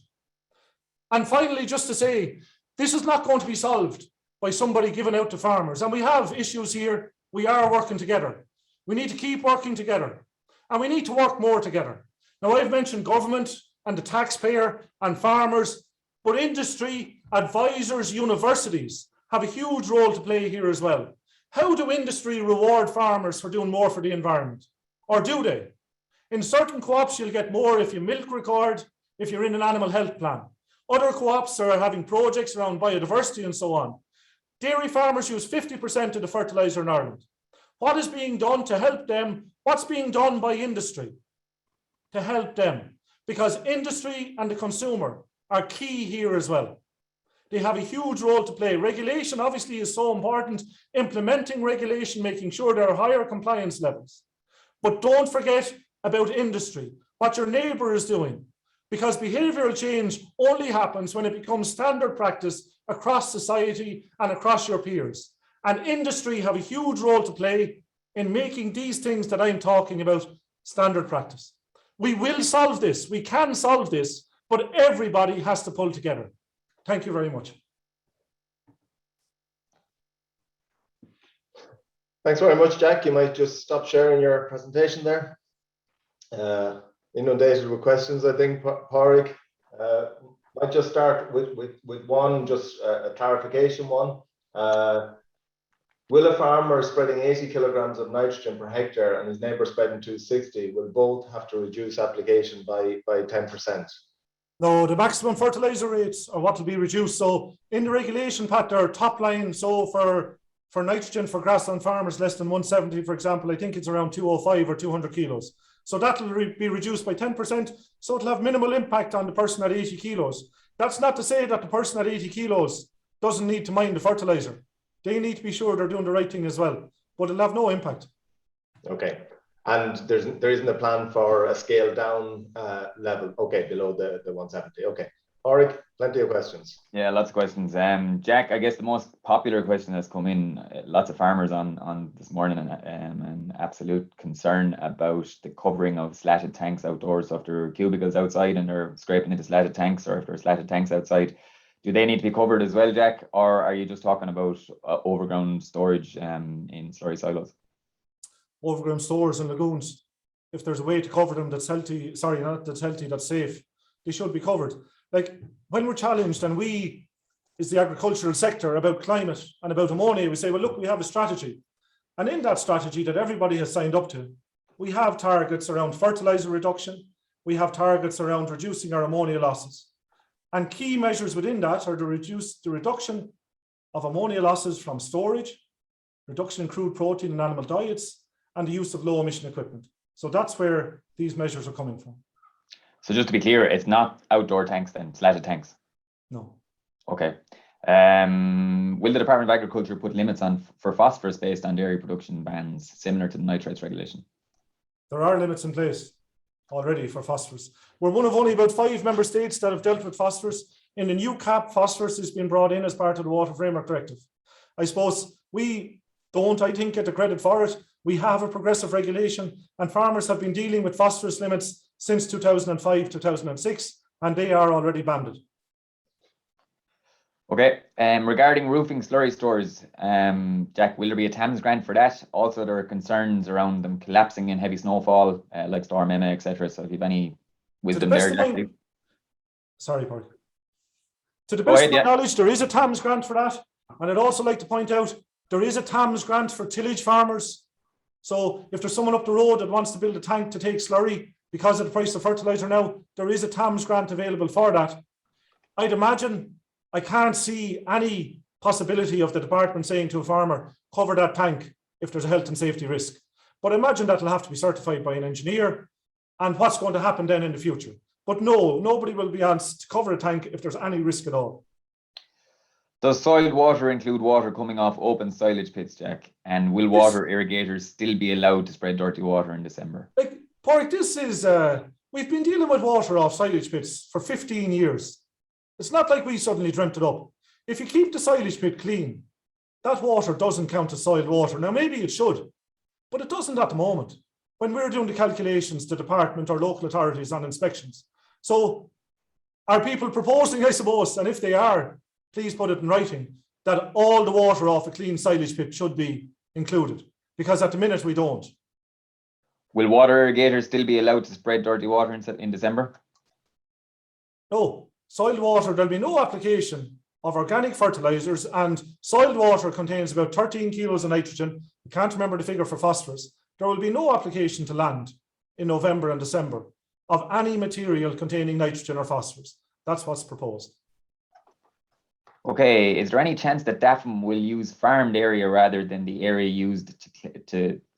And finally, just to say, this is not going to be solved by somebody giving out to farmers. And we have issues here. We are working together. We need to keep working together. And we need to work more together. Now, I've mentioned government and the taxpayer and farmers, but industry, advisors, universities have a huge role to play here as well. How do industry reward farmers for doing more for the environment? Or do they? In certain co-ops, you'll get more if you milk record, if you're in an animal health plan. Other co-ops are having projects around biodiversity and so on. Dairy farmers use 50% of the fertilizer in Ireland. What is being done to help them? What's being done by industry to help them? Because industry and the consumer are key here as well. They have a huge role to play. Regulation obviously is so important. Implementing regulation, making sure there are higher compliance levels. But don't forget about industry, what your neighbour is doing. Because behavioural change only happens when it becomes standard practice across society and across your peers. And industry have a huge role to play in making these things that I'm talking about standard practice. We will solve this, we can solve this, but everybody has to pull together. Thank you very much. Thanks very much, Jack. You might just stop sharing your presentation there. Inundated with questions, I think, Padraig. Might just start with one, just a clarification one. Will a farmer spreading 80 kilograms of nitrogen per hectare and his neighbour spreading 260, will both have to reduce application by 10%? No, the maximum fertilizer rates are what will be reduced. So in the regulation, Pat, there are top line. So for nitrogen for grassland farmers less than 170, for example, I think it's around 205 or 200 kilos. So that will be reduced by 10%. So it'll have minimal impact on the person at 80 kilos. That's not to say that the person at 80 kilos doesn't need to mind the fertilizer. They need to be sure they're doing the right thing as well, but it'll have no impact. Okay. And there isn't a plan for a scale down level, okay, below the 170. Okay. Padraig, plenty of questions. Yeah, lots of questions. Jack, I guess the most popular question has come in, lots of farmers on this morning, and an absolute concern about the covering of slatted tanks outdoors. So if there are cubicles outside and they're scraping into slatted tanks, or if there are slatted tanks outside, do they need to be covered as well, Jack? Or are you just talking about overground storage in slurry silos? Overground stores and lagoons. If there's a way to cover them that's healthy, sorry, not that's healthy, that's safe, they should be covered. Like when we're challenged, and we, is the agricultural sector, about climate and about ammonia, we say, well, look, we have a strategy. And in that strategy that everybody has signed up to, we have targets around fertilizer reduction. We have targets around reducing our ammonia losses. And key measures within that are to reduce the reduction of ammonia losses from storage, reduction in crude protein in animal diets, and the use of low emission equipment. So that's where these measures are coming from. So just to be clear, it's not outdoor tanks then, slatted tanks? No. Okay. Will the Department of Agriculture put limits on for phosphorus based on dairy production bans, similar to the nitrates regulation? There are limits in place already for phosphorus. We're one of only about 5 member states that have dealt with phosphorus. In the new CAP, phosphorus has been brought in as part of the Water Framework Directive. I suppose we don't, I think, get the credit for it. We have a progressive regulation, and farmers have been dealing with phosphorus limits since 2005, 2006, and they are already banded. Okay, regarding roofing slurry stores, Jack, will there be a TAMS grant for that? Also, there are concerns around them collapsing in heavy snowfall, like Storm Emma, etc. So if you have any wisdom there, Jack. Sorry, Paul. To the best of my knowledge, there is a TAMS grant for that. And I'd also like to point out, there is a TAMS grant for tillage farmers. So if there's someone up the road that wants to build a tank to take slurry because of the price of fertilizer now, there is a TAMS grant available for that. I'd imagine, I can't see any possibility of the department saying to a farmer, cover that tank if there's a health and safety risk. But I imagine that'll have to be certified by an engineer, and what's going to happen then in the future. But no, nobody will be asked to cover a tank if there's any risk at all. Does soiled water include water coming off open silage pits, Jack? And will water irrigators still be allowed to spread dirty water in December? Like, Padraig, this is, we've been dealing with water off silage pits for 15 years. It's not like we suddenly dreamt it up. If you keep the silage pit clean, that water doesn't count as soiled water. Now, maybe it should, but it doesn't at the moment. When we're doing the calculations, the department or local authorities on inspections. So are people proposing, I suppose, and if they are, please put it in writing, that all the water off a clean silage pit should be included? Because at the minute we don't. Will water irrigators still be allowed to spread dirty water in December? No. Soiled water, there'll be no application of organic fertilizers, and soiled water contains about 13 kilos of nitrogen. I can't remember the figure for phosphorus. There will be no application to land in November and December of any material containing nitrogen or phosphorus. That's what's proposed. Okay, is there any chance that DAFM will use farmed area rather than the area used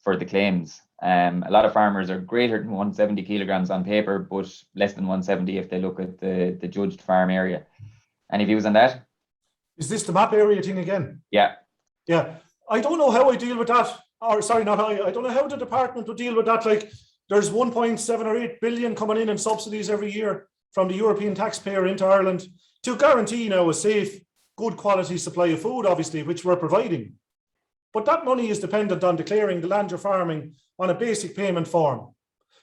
for the claims? A lot of farmers are greater than 170 kilograms on paper, but less than 170 if they look at the judged farm area. Any views on that? Is this the map area thing again? Yeah. Yeah. I don't know how I deal with that. Or sorry, not I don't know how the department would deal with that. Like, there's 1.7 or 8 billion coming in subsidies every year from the European taxpayer into Ireland to guarantee now a safe, good quality supply of food, obviously, which we're providing. But that money is dependent on declaring the land you're farming on a basic payment form.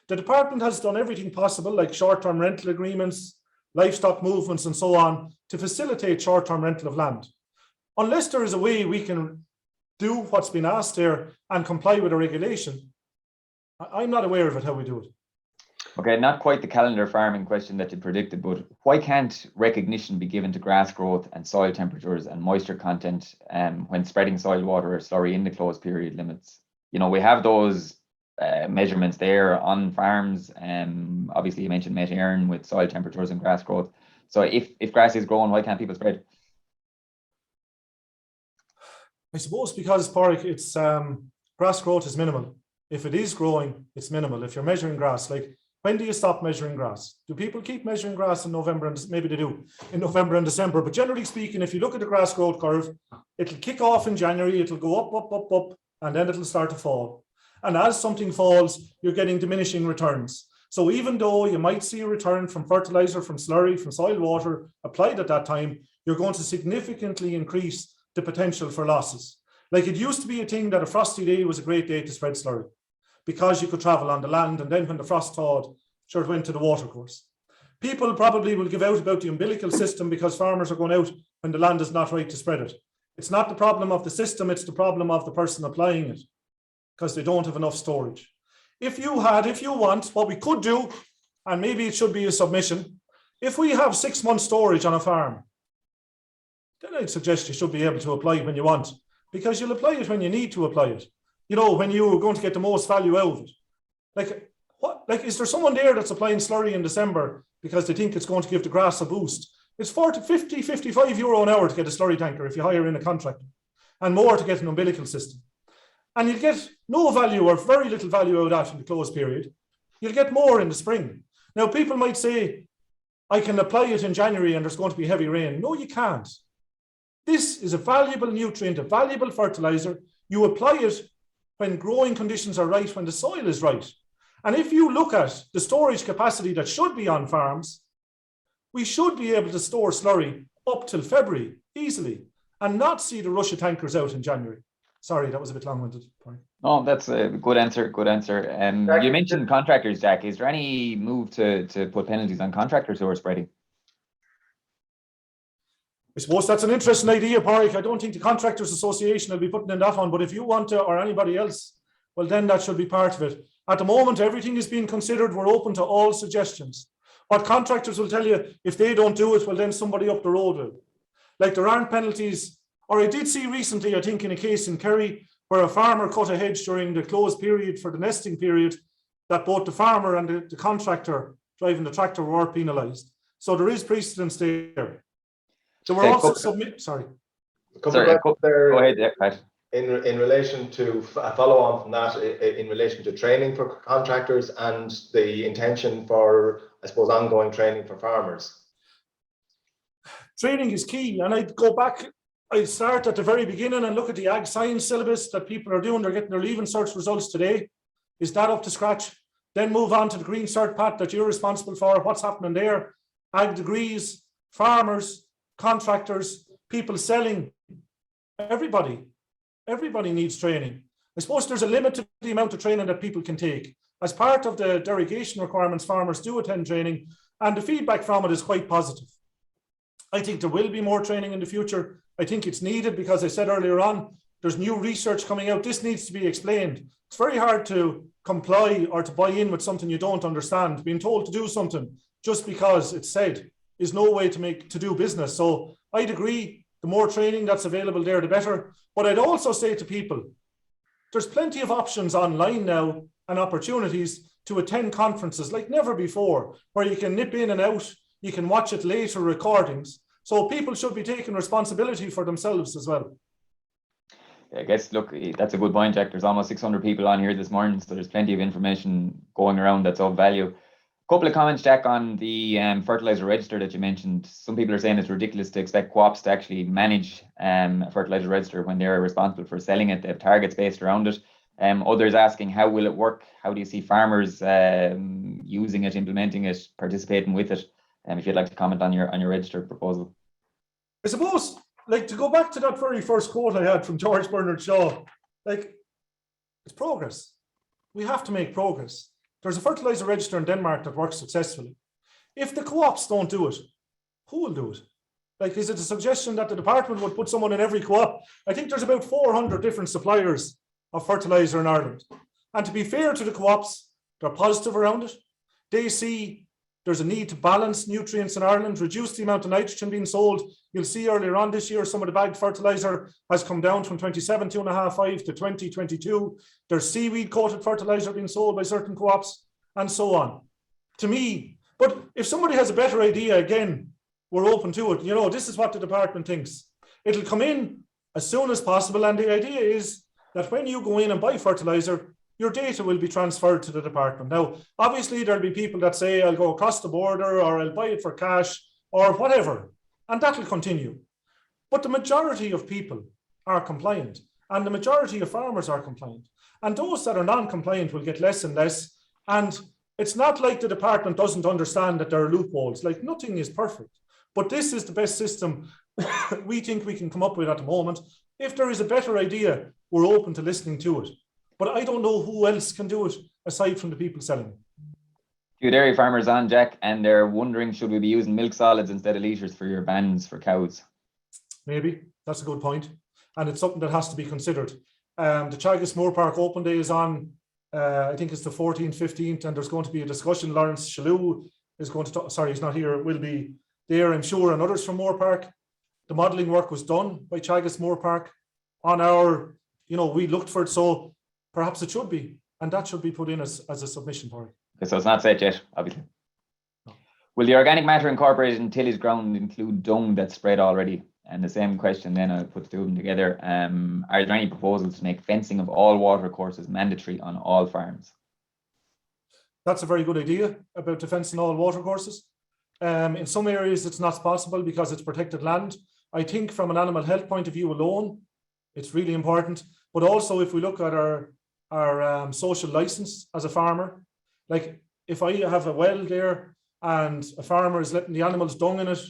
The department has done everything possible, like short-term rental agreements, livestock movements, and so on, to facilitate short-term rental of land. Unless there is a way we can do what's been asked there and comply with a regulation, I'm not aware of it, how we do it. Okay, not quite the calendar farming question that you predicted, but why can't recognition be given to grass growth and soil temperatures and moisture content when spreading soil water or slurry in the closed period limits? You know, we have those measurements there on farms. Obviously, you mentioned Met Éireann with soil temperatures and grass growth. So if grass is growing, why can't people spread? I suppose because, Padraig, it's grass growth is minimal. If it is growing, it's minimal. If you're measuring grass, like, when do you stop measuring grass? Do people keep measuring grass in November? And maybe they do in November and December. But generally speaking, if you look at the grass growth curve, it'll kick off in January. It'll go up, and then it'll start to fall. And as something falls, you're getting diminishing returns. So even though you might see a return from fertilizer, from slurry, from soil water applied at that time, you're going to significantly increase the potential for losses. Like, it used to be a thing that a frosty day was a great day to spread slurry, because you could travel on the land, and then when the frost thawed, sure, it went to the watercourse. People probably will give out about the umbilical system because farmers are going out when the land is not right to spread it. It's not the problem of the system, it's the problem of the person applying it, because they don't have enough storage. If you want, what we could do, and maybe it should be a submission, if we have 6 months storage on a farm, then I'd suggest you should be able to apply when you want, because you'll apply it when you need to apply it. You know, when you're going to get the most value out of it. Like, what? Like, is there someone there that's applying slurry in December because they think it's going to give the grass a boost? It's 40, 50, 55 euro an hour to get a slurry tanker if you hire in a contractor, and more to get an umbilical system. And you'll get no value or very little value out of that in the closed period. You'll get more in the spring. Now, people might say, I can apply it in January and there's going to be heavy rain. No, you can't. This is a valuable nutrient, a valuable fertilizer. You apply it when growing conditions are right, when the soil is right. And if you look at the storage capacity that should be on farms, we should be able to store slurry up till February easily and not see the rush of tankers out in January. Sorry, that was a bit long-winded. No, that's a good answer. Good answer. You mentioned contractors, Jack. Is there any move to put penalties on contractors who are spreading? I suppose that's an interesting idea, Padraig. I don't think the Contractors Association will be putting in that one, but if you want to, or anybody else, well, then that should be part of it. At the moment, everything is being considered. We're open to all suggestions. What contractors will tell you, if they don't do it, well, then somebody up the road will. Like there aren't penalties. Or I did see recently, I think in a case in Kerry, where a farmer cut a hedge during the closed period for the nesting period, that both the farmer and the contractor driving the tractor were penalised. So there is precedence there. There were also sorry. Go ahead, Pat. In relation to a follow on from that, in relation to training for contractors and the intention for, I suppose, ongoing training for farmers. Training is key, and I'd go back. I'd start at the very beginning and look at the ag science syllabus that people are doing. They're getting their leaving cert results today. Is that up to scratch? Then move on to the green cert, Pat, that you're responsible for. What's happening there? Ag degrees, farmers, contractors, people selling. Everybody needs training. I suppose there's a limit to the amount of training that people can take. As part of the derogation requirements, farmers do attend training, and the feedback from it is quite positive. I think there will be more training in the future. I think it's needed because I said earlier on, there's new research coming out. This needs to be explained. It's very hard to comply or to buy in with something you don't understand. Being told to do something just because it's said is no way to do business. So I'd agree, the more training that's available there, the better. But I'd also say to people, there's plenty of options online now and opportunities to attend conferences like never before, where you can nip in and out, you can watch it later recordings. So people should be taking responsibility for themselves as well. I guess, look, that's a good point, Jack. There's almost 600 people on here this morning, so there's plenty of information going around that's of value. A couple of comments, Jack, on the fertilizer register that you mentioned. Some people are saying it's ridiculous to expect co-ops to actually manage a fertilizer register when they're responsible for selling it. They have targets based around it. Others asking, how will it work? How do you see farmers using it, implementing it, participating with it? If you'd like to comment on your register proposal. I suppose, like, to go back to that very first quote I had from George Bernard Shaw, like, it's progress. We have to make progress. There's a fertilizer register in Denmark that works successfully. If the co-ops don't do it, who will do it? Like, is it a suggestion that the department would put someone in every co-op? I think there's about 400 different suppliers of fertilizer in Ireland. And to be fair to the co-ops, they're positive around it. They see there's a need to balance nutrients in Ireland, reduce the amount of nitrogen being sold. You'll see earlier on this year, some of the bagged fertilizer has come down from 27.255 to 2022. There's seaweed coated fertilizer being sold by certain co-ops and so on. To me, but if somebody has a better idea, again, we're open to it. You know, this is what the department thinks. It'll come in as soon as possible. And the idea is that when you go in and buy fertilizer, your data will be transferred to the department. Now, obviously, there'll be people that say, I'll go across the border or I'll buy it for cash or whatever, and that will continue. But the majority of people are compliant and the majority of farmers are compliant. And those that are non-compliant will get less and less. And it's not like the department doesn't understand that there are loopholes. Like, nothing is perfect. But this is the best system we think we can come up with at the moment. If there is a better idea, we're open to listening to it. But I don't know who else can do it aside from the people selling it. Few dairy farmers on, Jack, and they're wondering, should we be using milk solids instead of litres for your bands for cows? Maybe. That's a good point. And it's something that has to be considered. The Teagasc Moor Park Open Day is on, I think it's the 14th, 15th, and there's going to be a discussion. Lawrence Shalou is going to talk, sorry, he's not here, will be there, I'm sure, and others from Moor Park. The modelling work was done by Teagasc Moor Park on our, we looked for it, so perhaps it should be, and that should be put in as a submission for it. Okay, so it's not set yet, obviously. No. Will the organic matter incorporated in tillage ground include dung that's spread already? And the same question then, I'll put the two of them together. Are there any proposals to make fencing of all water courses mandatory on all farms? that's a very good idea about defencing all watercourses. In some areas, it's not possible because it's protected land. I think from an animal health point of view alone, it's really important. But also if we look at our social license as a farmer, like if I have a well there and a farmer is letting the animals dung in it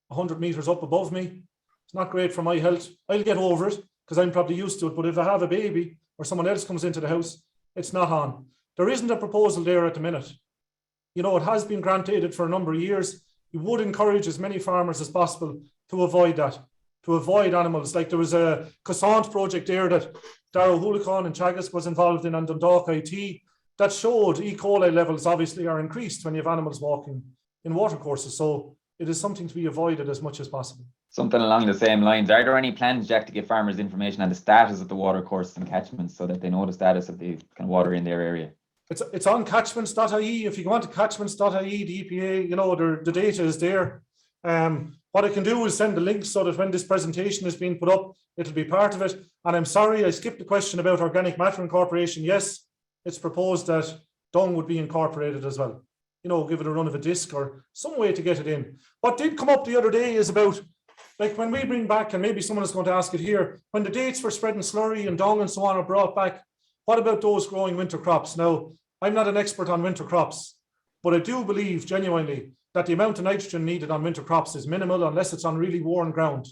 100 meters up above me, it's not great for my health. I'll get over it because I'm probably used to it. But if I have a baby or someone else comes into the house, it's not on. There isn't a proposal there at the minute. You know, it has been granted for a number of years. You would encourage as many farmers as possible to avoid that, to avoid animals. Like there was a Croissant project there that Darragh Hulican and Teagasc was involved in on Dundalk IT that showed E. coli levels obviously are increased when you have animals walking in watercourses. So it is something to be avoided as much as possible. Something along the same lines. Are there any plans, Jack, to give farmers information on the status of the watercourses and catchments so that they know the status of the kind of water in their area? It's on catchments.ie. If you go on to catchments.ie, the EPA, you know, the data is there. What I can do is send the link so that when this presentation is being put up, it'll be part of it. And I'm sorry, I skipped the question about organic matter incorporation. Yes, it's proposed that dung would be incorporated as well. You know, give it a run of a disc or some way to get it in. What did come up the other day is about, like when we bring back, and maybe someone is going to ask it here, when the dates for spreading slurry and dung and so on are brought back, what about those growing winter crops? Now, I'm not an expert on winter crops, but I do believe genuinely that the amount of nitrogen needed on winter crops is minimal unless it's on really worn ground.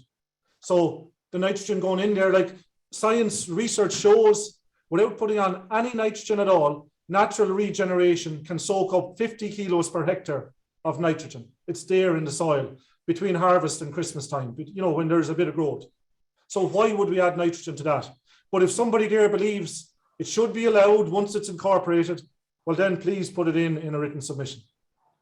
So the nitrogen going in there, like science research shows, without putting on any nitrogen at all, natural regeneration can soak up 50 kilos per hectare of nitrogen. It's there in the soil between harvest and Christmas time, you know, when there's a bit of growth. So why would we add nitrogen to that? But if somebody there believes it should be allowed once it's incorporated, well then please put it in a written submission.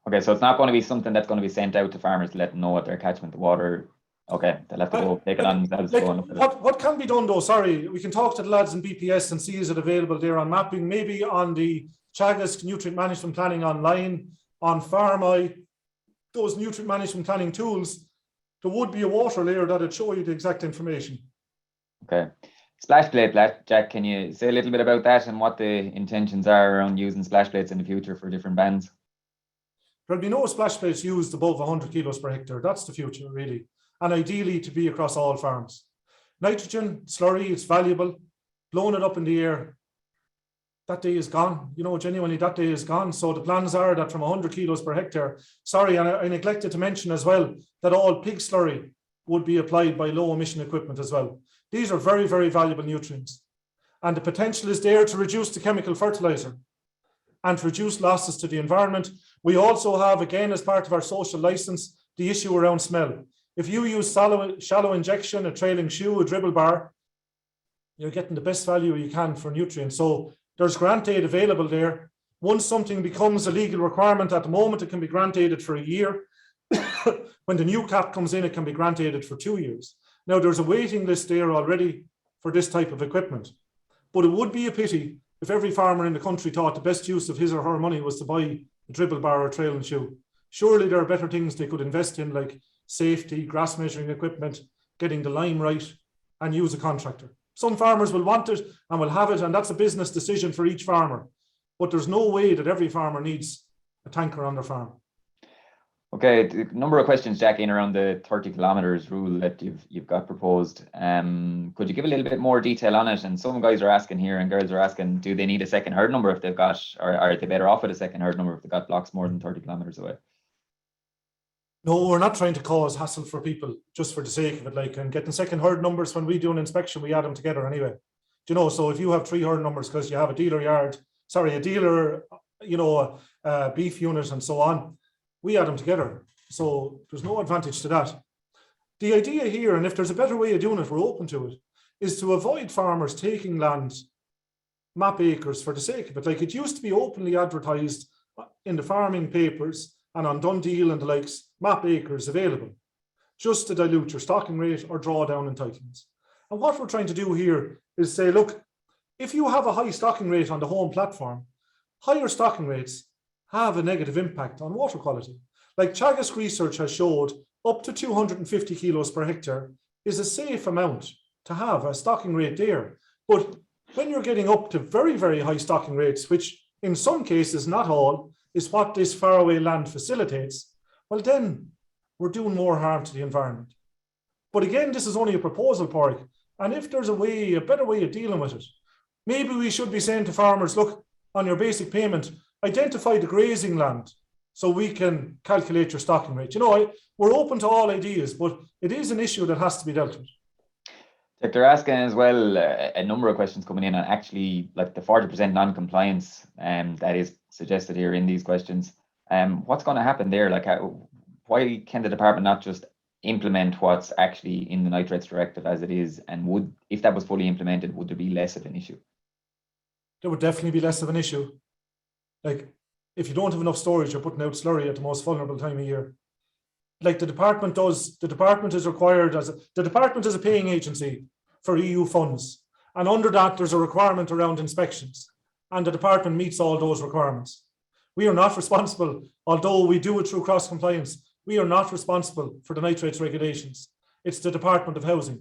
Okay, so it's not going to be something that's going to be sent out to farmers to let them know what their catchment water. Okay, they'll have to go take it on themselves. Like, what can be done though? Sorry, we can talk to the lads in BPS and see is it available there on mapping, maybe on the Teagasc nutrient management planning online, on FarmEye, those nutrient management planning tools. There would be a water layer that would show you the exact information. Okay. Splash plate, Jack, can you say a little bit about that and what the intentions are around using splash plates in the future for different bands? There'll be no splash plates used above 100 kilos per hectare. That's the future, really. And ideally to be across all farms. Nitrogen, slurry, it's valuable. Blowing it up in the air, that day is gone. You know, genuinely, that day is gone. So the plans are that from 100 kilos per hectare, sorry, and I neglected to mention as well, that all pig slurry would be applied by low emission equipment as well. These are very, very valuable nutrients. And the potential is there to reduce the chemical fertilizer and to reduce losses to the environment. We also have, again, as part of our social license, the issue around smell. If you use shallow injection, a trailing shoe, a dribble bar, you're getting the best value you can for nutrients. So there's grant aid available there. Once something becomes a legal requirement at the moment, it can be grant aided for a year. When the new cap comes in, it can be grant aided for 2 years. Now, there's a waiting list there already for this type of equipment. But it would be a pity if every farmer in the country thought the best use of his or her money was to buy a dribble bar or trailing shoe. Surely there are better things they could invest in, like safety, grass measuring equipment, getting the lime right, and use a contractor. Some farmers will want it and will have it, and that's a business decision for each farmer. But there's no way that every farmer needs a tanker on their farm. Okay, a number of questions, Jack, in around the 30 kilometers rule that you've got proposed. Could you give a little bit more detail on it? And some guys are asking here and girls are asking, do they need a second herd number if they've got, or are they better off with a second herd number if they've got blocks more than 30 kilometers away? No, we're not trying to cause hassle for people just for the sake of it. Like, and getting second herd numbers, when we do an inspection, we add them together anyway. Do you know, so if you have 3 herd numbers because you have a dealer beef unit and so on, we add them together. So there's no advantage to that. The idea here, and if there's a better way of doing it, we're open to it, is to avoid farmers taking land, map acres for the sake of it. Like, it used to be openly advertised in the farming papers and on Dundee and the likes, map acres available, just to dilute your stocking rate or draw down entitlements. And what we're trying to do here is say, look, if you have a high stocking rate on the home platform, higher stocking rates have a negative impact on water quality. Like Teagasc research has showed, up to 250 kilos per hectare is a safe amount to have a stocking rate there. But when you're getting up to very, very high stocking rates, which in some cases, not all, is what this faraway land facilitates, well then we're doing more harm to the environment. But again, this is only a proposal, Padraig, and if there's a better way of dealing with it, maybe we should be saying to farmers, look, on your basic payment, identify the grazing land so we can calculate your stocking rate. We're open to all ideas, but it is an issue that has to be dealt with. They're asking as well a number of questions coming in on actually like the 40% non-compliance that is suggested here in these questions. What's going to happen there? Like, why can the department not just implement what's actually in the Nitrates directive as it is? And if that was fully implemented, would there be less of an issue? There would definitely be less of an issue. Like, if you don't have enough storage, you're putting out slurry at the most vulnerable time of year. Like the department is required the department is a paying agency for EU funds. And under that, there's a requirement around inspections. And the department meets all those requirements. We are not responsible, although we do it through cross-compliance, we are not responsible for the nitrates regulations. It's the Department of Housing.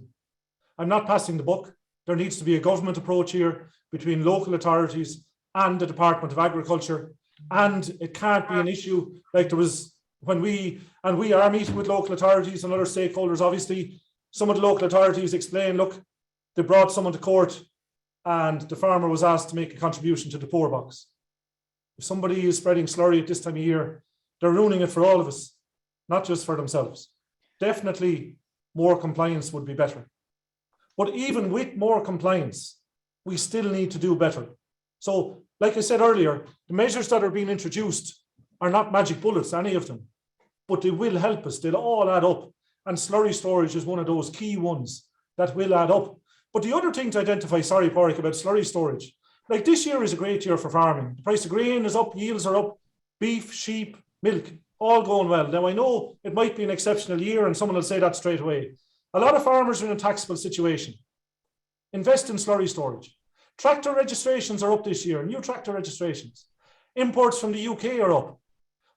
I'm not passing the buck. There needs to be a government approach here between local authorities and the Department of Agriculture. And it can't be an issue like there was when we are meeting with local authorities and other stakeholders. Obviously, some of the local authorities explain, look, they brought someone to court and the farmer was asked to make a contribution to the poor box. If somebody is spreading slurry at this time of year, they're ruining it for all of us, not just for themselves. Definitely more compliance would be better. But even with more compliance, we still need to do better. So, like I said earlier, the measures that are being introduced are not magic bullets, any of them, but they will help us. They'll all add up. And slurry storage is one of those key ones that will add up. But the other thing to identify, sorry, Padraig, about slurry storage, like this year is a great year for farming. The price of grain is up, yields are up, beef, sheep, milk, all going well. Now, I know it might be an exceptional year and someone will say that straight away. A lot of farmers are in a taxable situation. Invest in slurry storage. Tractor registrations are up this year, new tractor registrations. Imports from the UK are up.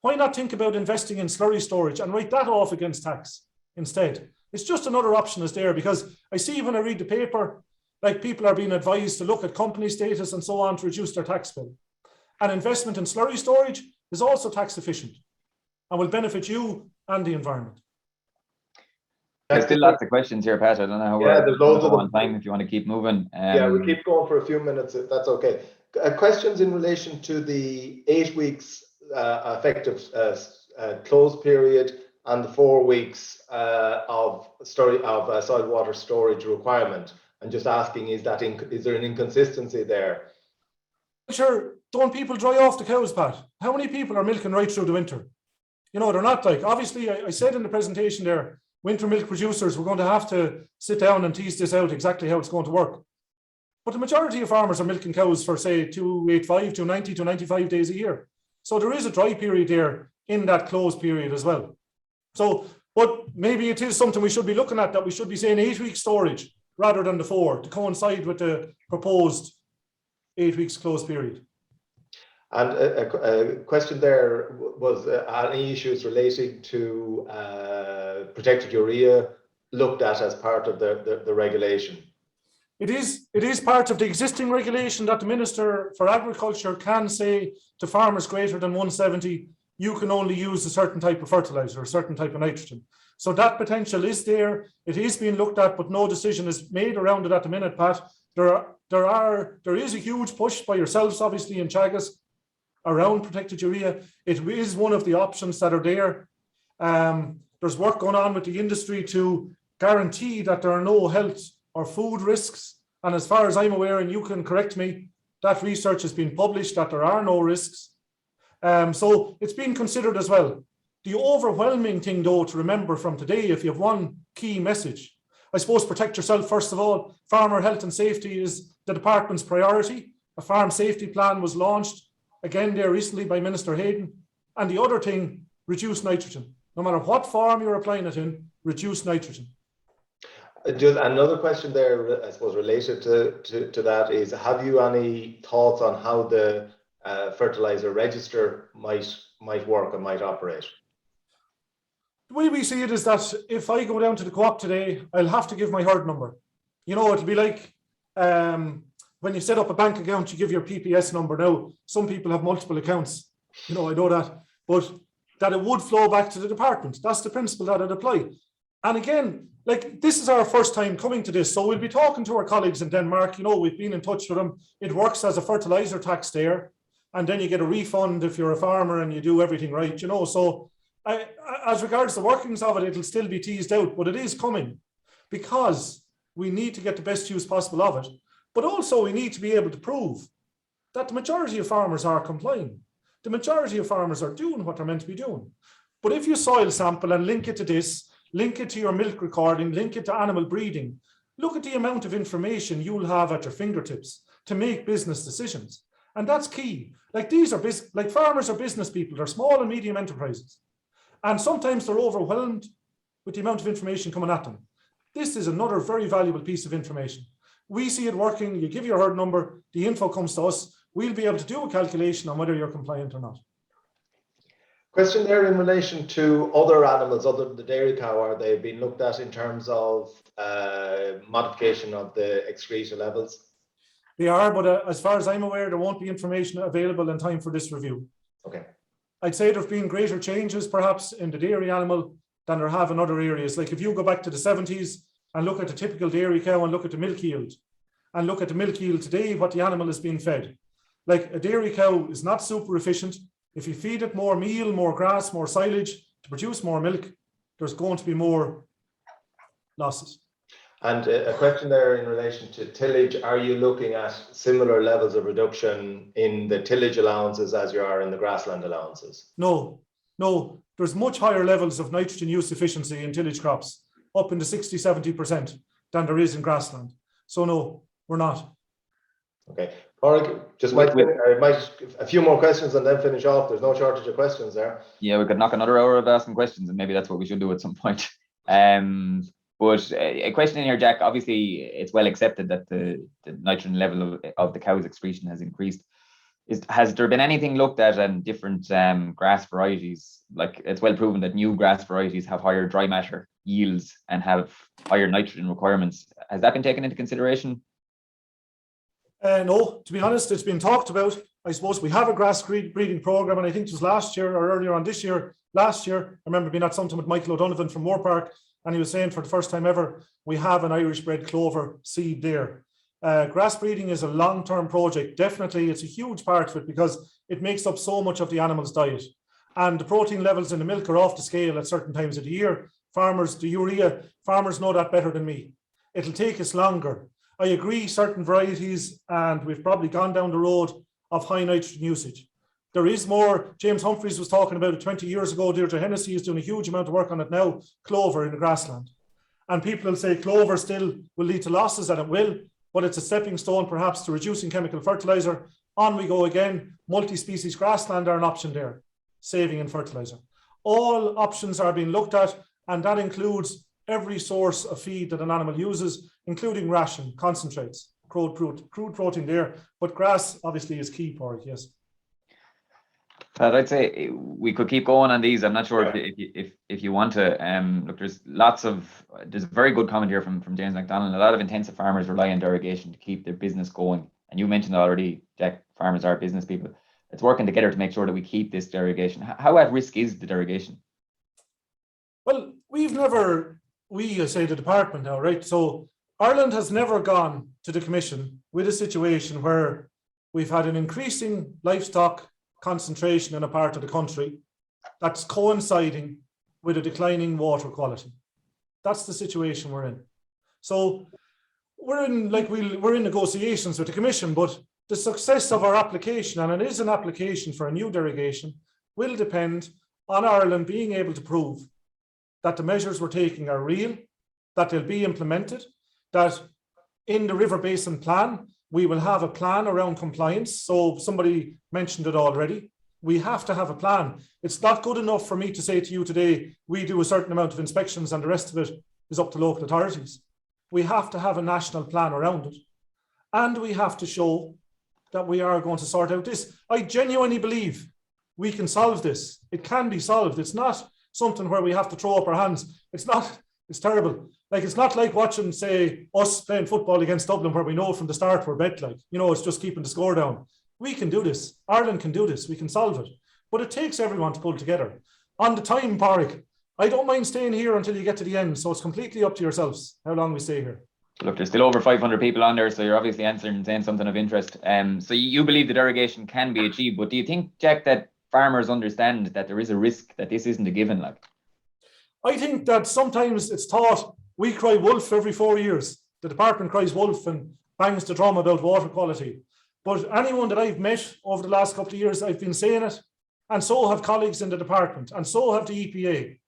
Why not think about investing in slurry storage and write that off against tax instead? It's just another option is there, because I see when I read the paper, like people are being advised to look at company status and so on to reduce their tax bill. And investment in slurry storage is also tax efficient and will benefit you and the environment. There's still lots of questions here, Pat. I don't know how there's loads of them. On time if you want to keep moving. We keep going for a few minutes, if that's okay. Questions in relation to the 8 weeks effective close period and the 4 weeks of soil water storage requirement, and just asking, is there an inconsistency there? Sure, don't people dry off the cows, Pat? How many people are milking right through the winter? They're not like, obviously, I said in the presentation there, winter milk producers, we're going to have to sit down and tease this out exactly how it's going to work. But the majority of farmers are milking cows for, say, 285, 290, 295 days a year. So there is a dry period there in that close period as well. So, but maybe it is something we should be looking at, that we should be saying 8 weeks storage rather than the 4 to coincide with the proposed 8 weeks close period. And a question there was any issues relating to protected urea looked at as part of the regulation? It is part of the existing regulation that the Minister for Agriculture can say to farmers greater than 170, you can only use a certain type of fertilizer, a certain type of nitrogen. So that potential is there. It is being looked at, but no decision is made around it at the minute, Pat. There is a huge push by yourselves, obviously, in Teagasc around protected urea. It is one of the options that are there. There's work going on with the industry to guarantee that there are no health or food risks. And as far as I'm aware, and you can correct me, that research has been published that there are no risks. So it's being considered as well. The overwhelming thing, though, to remember from today, if you have one key message, I suppose protect yourself first of all. Farmer health and safety is the department's priority. A farm safety plan was launched again there recently by Minister Hayden. And the other thing, reduce nitrogen. No matter what farm you're applying it in, reduce nitrogen. Just another question there, I suppose, related to that is, have you any thoughts on how the fertilizer register might work and might operate? The way we see it is that if I go down to the co-op today, I'll have to give my herd number. It'll be like when you set up a bank account, you give your PPS number. Now, some people have multiple accounts. I know that, but that it would flow back to the department. That's the principle that it apply. And again, like, this is our first time coming to this. So we'll be talking to our colleagues in Denmark. We've been in touch with them. It works as a fertilizer tax there. And then you get a refund if you're a farmer and you do everything right, So as regards the workings of it, it'll still be teased out, but it is coming because we need to get the best use possible of it. But also we need to be able to prove that the majority of farmers are complying. The majority of farmers are doing what they're meant to be doing. But if you soil sample and link it to this, link it to your milk recording, link it to animal breeding, look at the amount of information you'll have at your fingertips to make business decisions. And that's key. Like, these are farmers are business people, they're small and medium enterprises. And sometimes they're overwhelmed with the amount of information coming at them. This is another very valuable piece of information. We see it working, you give your herd number, the info comes to us, we'll be able to do a calculation on whether you're compliant or not. Question there in relation to other animals other than the dairy cow. Are they being looked at in terms of modification of the excreta levels? They are, but as far as I'm aware, there won't be information available in time for this review. Okay. I'd say there have been greater changes perhaps in the dairy animal than there have in other areas. Like, if you go back to the 70s and look at the typical dairy cow and look at the milk yield, and look at the milk yield today, what the animal is being fed. Like, a dairy cow is not super efficient. If you feed it more meal, more grass, more silage to produce more milk, there's going to be more losses. And a question there in relation to tillage. Are you looking at similar levels of reduction in the tillage allowances as you are in the grassland allowances? No. There's much higher levels of nitrogen use efficiency in tillage crops, up in the 60-70% than there is in grassland. So no, we're not. Okay. Padraig, just a few more questions and then finish off. There's no shortage of questions there. Yeah, we could knock another hour of asking questions, and maybe that's what we should do at some point. But a question in here, Jack. Obviously, it's well accepted that the nitrogen level of the cow's excretion has increased. Has there been anything looked at in different grass varieties? Like, it's well proven that new grass varieties have higher dry matter yields and have higher nitrogen requirements. Has that been taken into consideration? No, to be honest, it's been talked about. I suppose we have a grass breeding program, and I think it was last year or earlier on this year. Last year, I remember being at something with Michael O'Donovan from Moorpark, and he was saying for the first time ever, we have an Irish bred clover seed there. Grass breeding is a long-term project. Definitely, it's a huge part of it because it makes up so much of the animal's diet. And the protein levels in the milk are off the scale at certain times of the year. The urea, farmers know that better than me. It'll take us longer. I agree, certain varieties, and we've probably gone down the road of high nitrogen usage. There is more. James Humphreys was talking about it 20 years ago. Deirdre Hennessy is doing a huge amount of work on it now, clover in the grassland. And people will say clover still will lead to losses, and it will, but it's a stepping stone perhaps to reducing chemical fertilizer. On we go again. Multi-species grassland are an option there, saving in fertilizer. All options are being looked at, and that includes every source of feed that an animal uses, including ration, concentrates, crude protein there. But grass obviously is key for it, yes. Pat, I'd say we could keep going on these. I'm not sure if you want to. Look, there's a very good comment here from James McDonald. A lot of intensive farmers rely on derogation to keep their business going. And you mentioned already, Jack, farmers are business people. It's working together to make sure that we keep this derogation. How at risk is the derogation? Well, I say the department now, right? So Ireland has never gone to the Commission with a situation where we've had an increasing livestock concentration in a part of the country that's coinciding with a declining water quality. That's the situation we're in. So we're in negotiations with the Commission, but the success of our application, and it is an application for a new derogation, will depend on Ireland being able to prove that the measures we're taking are real, that they'll be implemented, that in the River Basin Plan, we will have a plan around compliance. So somebody mentioned it already. We have to have a plan. It's not good enough for me to say to you today, we do a certain amount of inspections and the rest of it is up to local authorities. We have to have a national plan around it. And we have to show that we are going to sort out this. I genuinely believe we can solve this. It can be solved. It's not something where we have to throw up our hands. It's not It's terrible. Like, it's not like watching, say, us playing football against Dublin, where we know from the start we're bet, like, you know, it's just keeping the score down. We can do this. Ireland can do this. We can solve it. But it takes everyone to pull together. On the time, Padraig, I don't mind staying here until you get to the end. So it's completely up to yourselves how long we stay here. Look, there's still over 500 people on there, so you're obviously answering and saying something of interest. So you believe the derogation can be achieved, but do you think, Jack, that farmers understand that there is a risk, that this isn't a given? Like, I think that sometimes it's thought we cry wolf every 4 years. The department cries wolf and bangs the drum about water quality. But anyone that I've met over the last couple of years, I've been saying it, and so have colleagues in the department, and so have the EPA.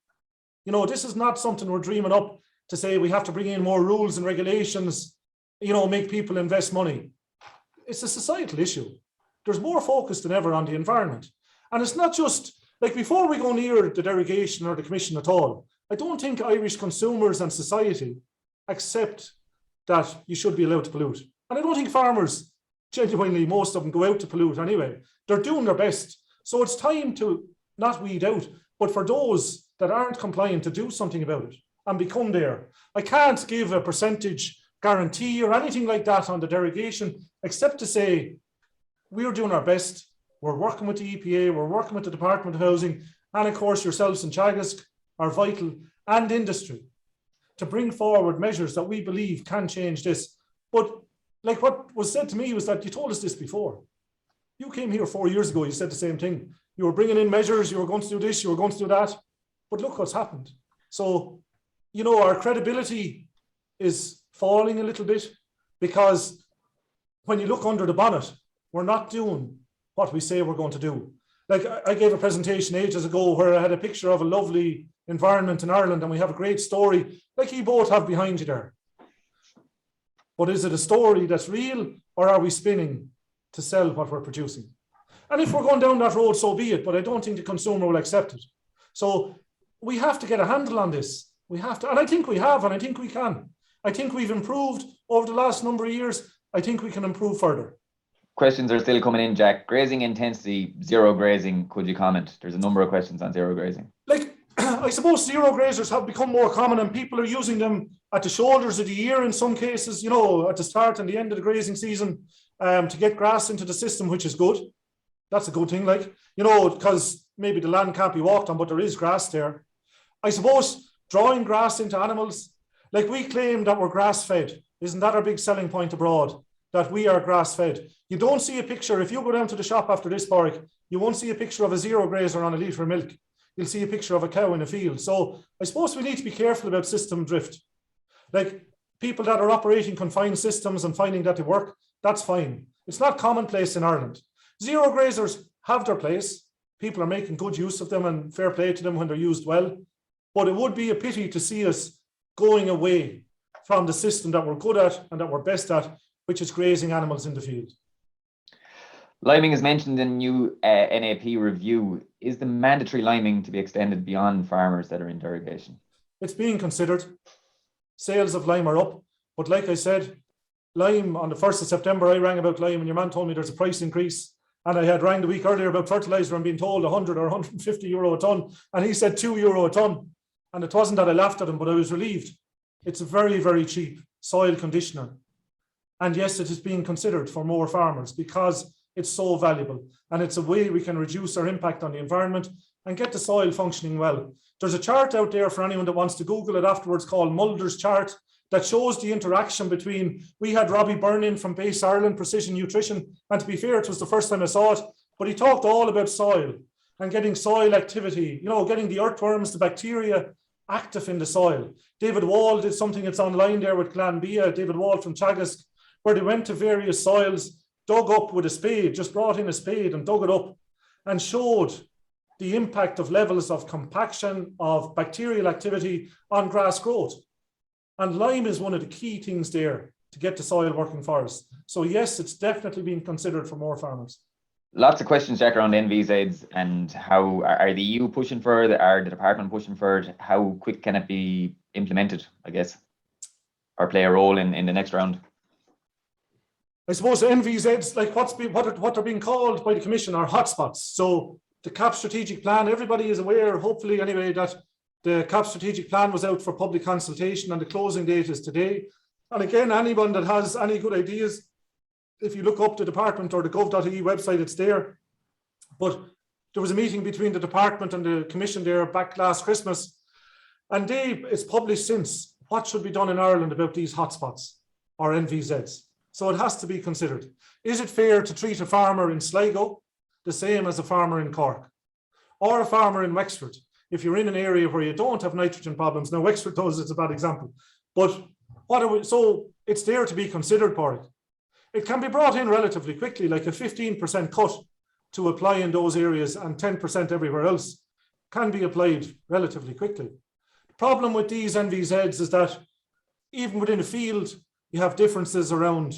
You know, this is not something we're dreaming up to say we have to bring in more rules and regulations, you know, make people invest money. It's a societal issue. There's more focus than ever on the environment. And it's not just, like, before we go near the derogation or the commission at all, I don't think Irish consumers and society accept that you should be allowed to pollute. And I don't think farmers, genuinely, most of them go out to pollute anyway. They're doing their best. So it's time to not weed out, but for those that aren't compliant to do something about it and become there. I can't give a percentage guarantee or anything like that on the derogation, except to say we're doing our best. We're working with the EPA, we're working with the Department of Housing, and of course yourselves in Teagasc are vital, and industry, to bring forward measures that we believe can change this. But like what was said to me was that you told us this before. You came here 4 years ago, you said the same thing. You were bringing in measures, you were going to do this, you were going to do that. But look what's happened. So, you know, our credibility is falling a little bit, because when you look under the bonnet, we're not doing what we say we're going to do. Like, I gave a presentation ages ago where I had a picture of a lovely environment in Ireland, and we have a great story, like you both have behind you there. But is it a story that's real, or are we spinning to sell what we're producing? And if we're going down that road, so be it, but I don't think the consumer will accept it. So we have to get a handle on this. We have to, and I think we have, and I think we can. I think we've improved over the last number of years. I think we can improve further. Questions are still coming in, Jack. Grazing intensity, zero grazing, could you comment? There's a number of questions on zero grazing. Like, I suppose zero grazers have become more common, and people are using them at the shoulders of the year in some cases, you know, at the start and the end of the grazing season, to get grass into the system, which is good. That's a good thing, like, you know, because maybe the land can't be walked on, but there is grass there. I suppose drawing grass into animals, like we claim that we're grass fed. Isn't that our big selling point abroad? That we are grass fed. You don't see a picture, if you go down to the shop after this, Padraig, you won't see a picture of a zero grazer on a litre of milk. You'll see a picture of a cow in a field. So I suppose we need to be careful about system drift. Like, people that are operating confined systems and finding that they work, that's fine. It's not commonplace in Ireland. Zero grazers have their place. People are making good use of them, and fair play to them when they're used well. But it would be a pity to see us going away from the system that we're good at and that we're best at, which is grazing animals in the field. Liming is mentioned in new NAP review. Is the mandatory liming to be extended beyond farmers that are in derogation? It's being considered. Sales of lime are up. But like I said, lime on the 1st of September, I rang about lime and your man told me there's a price increase. And I had rang the week earlier about fertilizer and being told 100 or 150 euro a tonne. And he said €2 a tonne. And it wasn't that I laughed at him, but I was relieved. It's a very, very cheap soil conditioner. And yes, it is being considered for more farmers because it's so valuable. And it's a way we can reduce our impact on the environment and get the soil functioning well. There's a chart out there for anyone that wants to Google it afterwards called Mulder's chart that shows the interaction between, we had Robbie Byrne in from Base Ireland Precision Nutrition. And to be fair, it was the first time I saw it, but he talked all about soil and getting soil activity, you know, getting the earthworms, the bacteria active in the soil. David Wall did something that's online there with Glanbia, David Wall from Teagasc, where they went to various soils, dug up with a spade, just brought in a spade and dug it up and showed the impact of levels of compaction of bacterial activity on grass growth. And lime is one of the key things there to get the soil working for us. So yes, it's definitely being considered for more farmers. Lots of questions, Jack, around NVSAIDs and how are the EU pushing for it? Are the department pushing for it? How quick can it be implemented, I guess, or play a role in the next round? I suppose NVSAIDs, like what they're being called by the Commission, are hotspots. So the CAP strategic plan, everybody is aware, hopefully anyway, that The CAP strategic plan was out for public consultation and the closing date is today. And again, anyone that has any good ideas, if you look up the department or the gov.ie website, it's there. But there was a meeting between the department and the commission there back last Christmas, and it's published since what should be done in Ireland about these hotspots or NVZs. So it has to be considered. Is it fair to treat a farmer in Sligo the same as a farmer in Cork or a farmer in Wexford? If you're in an area where you don't have nitrogen problems, now Wexford does, it's a bad example, but so it's there to be considered, Padraig. It can be brought in relatively quickly, like a 15% cut to apply in those areas and 10% everywhere else can be applied relatively quickly. The problem with these NVZs is that even within a field, you have differences around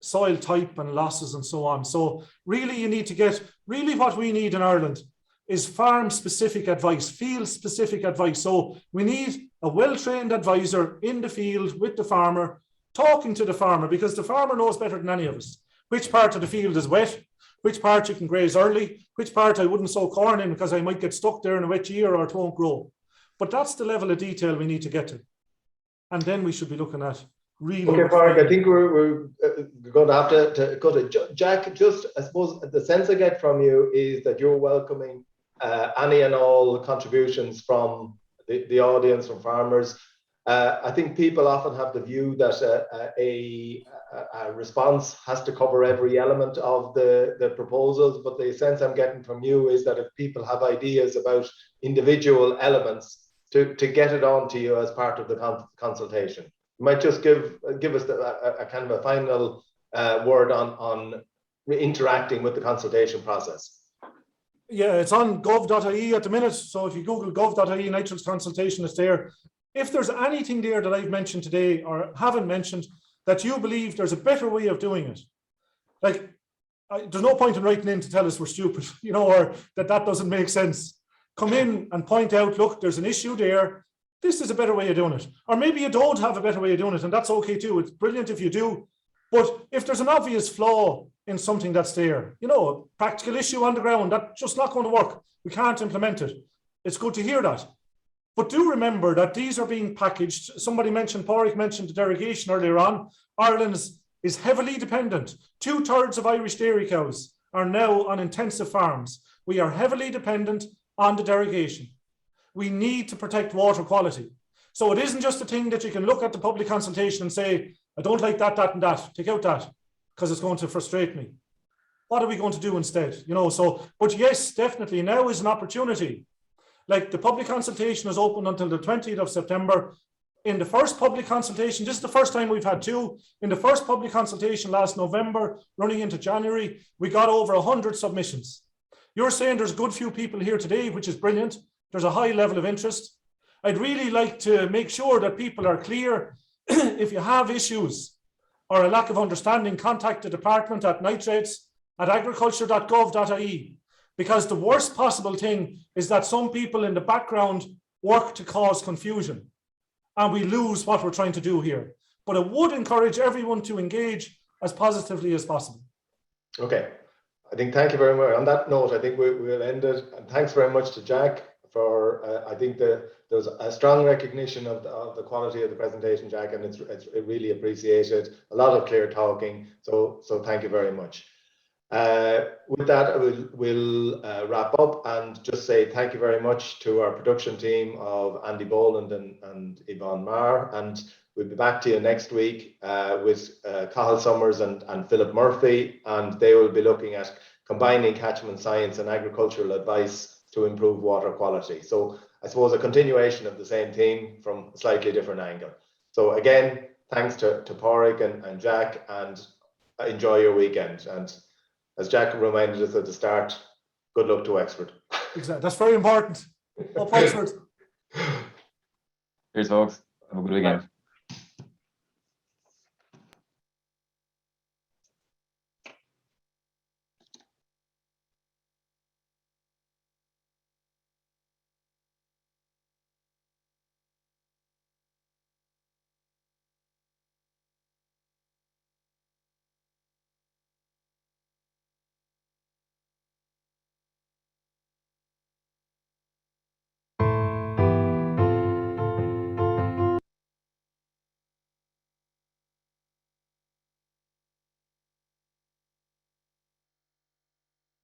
soil type and losses and so on. So really you need to get, really what we need in Ireland is farm-specific advice, field-specific advice. So we need a well-trained advisor in the field with the farmer, talking to the farmer, because the farmer knows better than any of us which part of the field is wet, which part you can graze early, which part I wouldn't sow corn in because I might get stuck there in a wet year or it won't grow. But that's the level of detail we need to get to. And then we should be looking at really... Okay, Padraig, I think we're going to have to go to Jack. Just, I suppose, the sense I get from you is that you're welcoming any and all contributions from the audience, from farmers. I think people often have the view that a response has to cover every element of the proposals, but the sense I'm getting from you is that if people have ideas about individual elements, to get it on to you as part of the consultation. You might just give us a kind of a final word on interacting with the consultation process. Yeah, it's on gov.ie at the minute. So if you Google gov.ie nitrates consultation, it's there. If there's anything there that I've mentioned today or haven't mentioned that you believe there's a better way of doing it, like there's no point in writing in to tell us we're stupid, you know, or that doesn't make sense. Come in and point out, look, there's an issue there. This is a better way of doing it. Or maybe you don't have a better way of doing it, and that's okay too. It's brilliant if you do. But if there's an obvious flaw in something that's there, you know, a practical issue on the ground, that's just not going to work. We can't implement it. It's good to hear that. But do remember that these are being packaged. Somebody mentioned, Padraig mentioned the derogation earlier on. Ireland is heavily dependent. 2/3 of Irish dairy cows are now on intensive farms. We are heavily dependent on the derogation. We need to protect water quality. So it isn't just a thing that you can look at the public consultation and say, I don't like that, that, and that. Take out that because it's going to frustrate me. What are we going to do instead? You know, so, but yes, definitely now is an opportunity. Like the public consultation is open until the 20th of September. In the first public consultation, this is the first time we've had two. In the first public consultation last November, running into January, we got over 100 submissions. You're saying there's a good few people here today, which is brilliant. There's a high level of interest. I'd really like to make sure that people are clear. If you have issues or a lack of understanding, contact the department at nitrates@agriculture.gov.ie, because the worst possible thing is that some people in the background work to cause confusion and we lose what we're trying to do here. But I would encourage everyone to engage as positively as possible. Okay. I think thank you very much. On that note, I think we'll end it. And thanks very much to Jack for, I think there's a strong recognition of the quality of the presentation, Jack, and it's really appreciated. A lot of clear talking. So thank you very much. With that, we'll wrap up and just say thank you very much to our production team of Andy Boland and Yvonne Marr. And we'll be back to you next week with Cathal Summers and Philip Murphy, and they will be looking at combining catchment science and agricultural advice to improve water quality. So I suppose a continuation of the same theme from a slightly different angle. So again, thanks to Padraig and Jack, and enjoy your weekend. And as Jack reminded us at the start, good luck to Wexford. Exactly, that's very important. Up Wexford. Cheers, folks. Have a good weekend.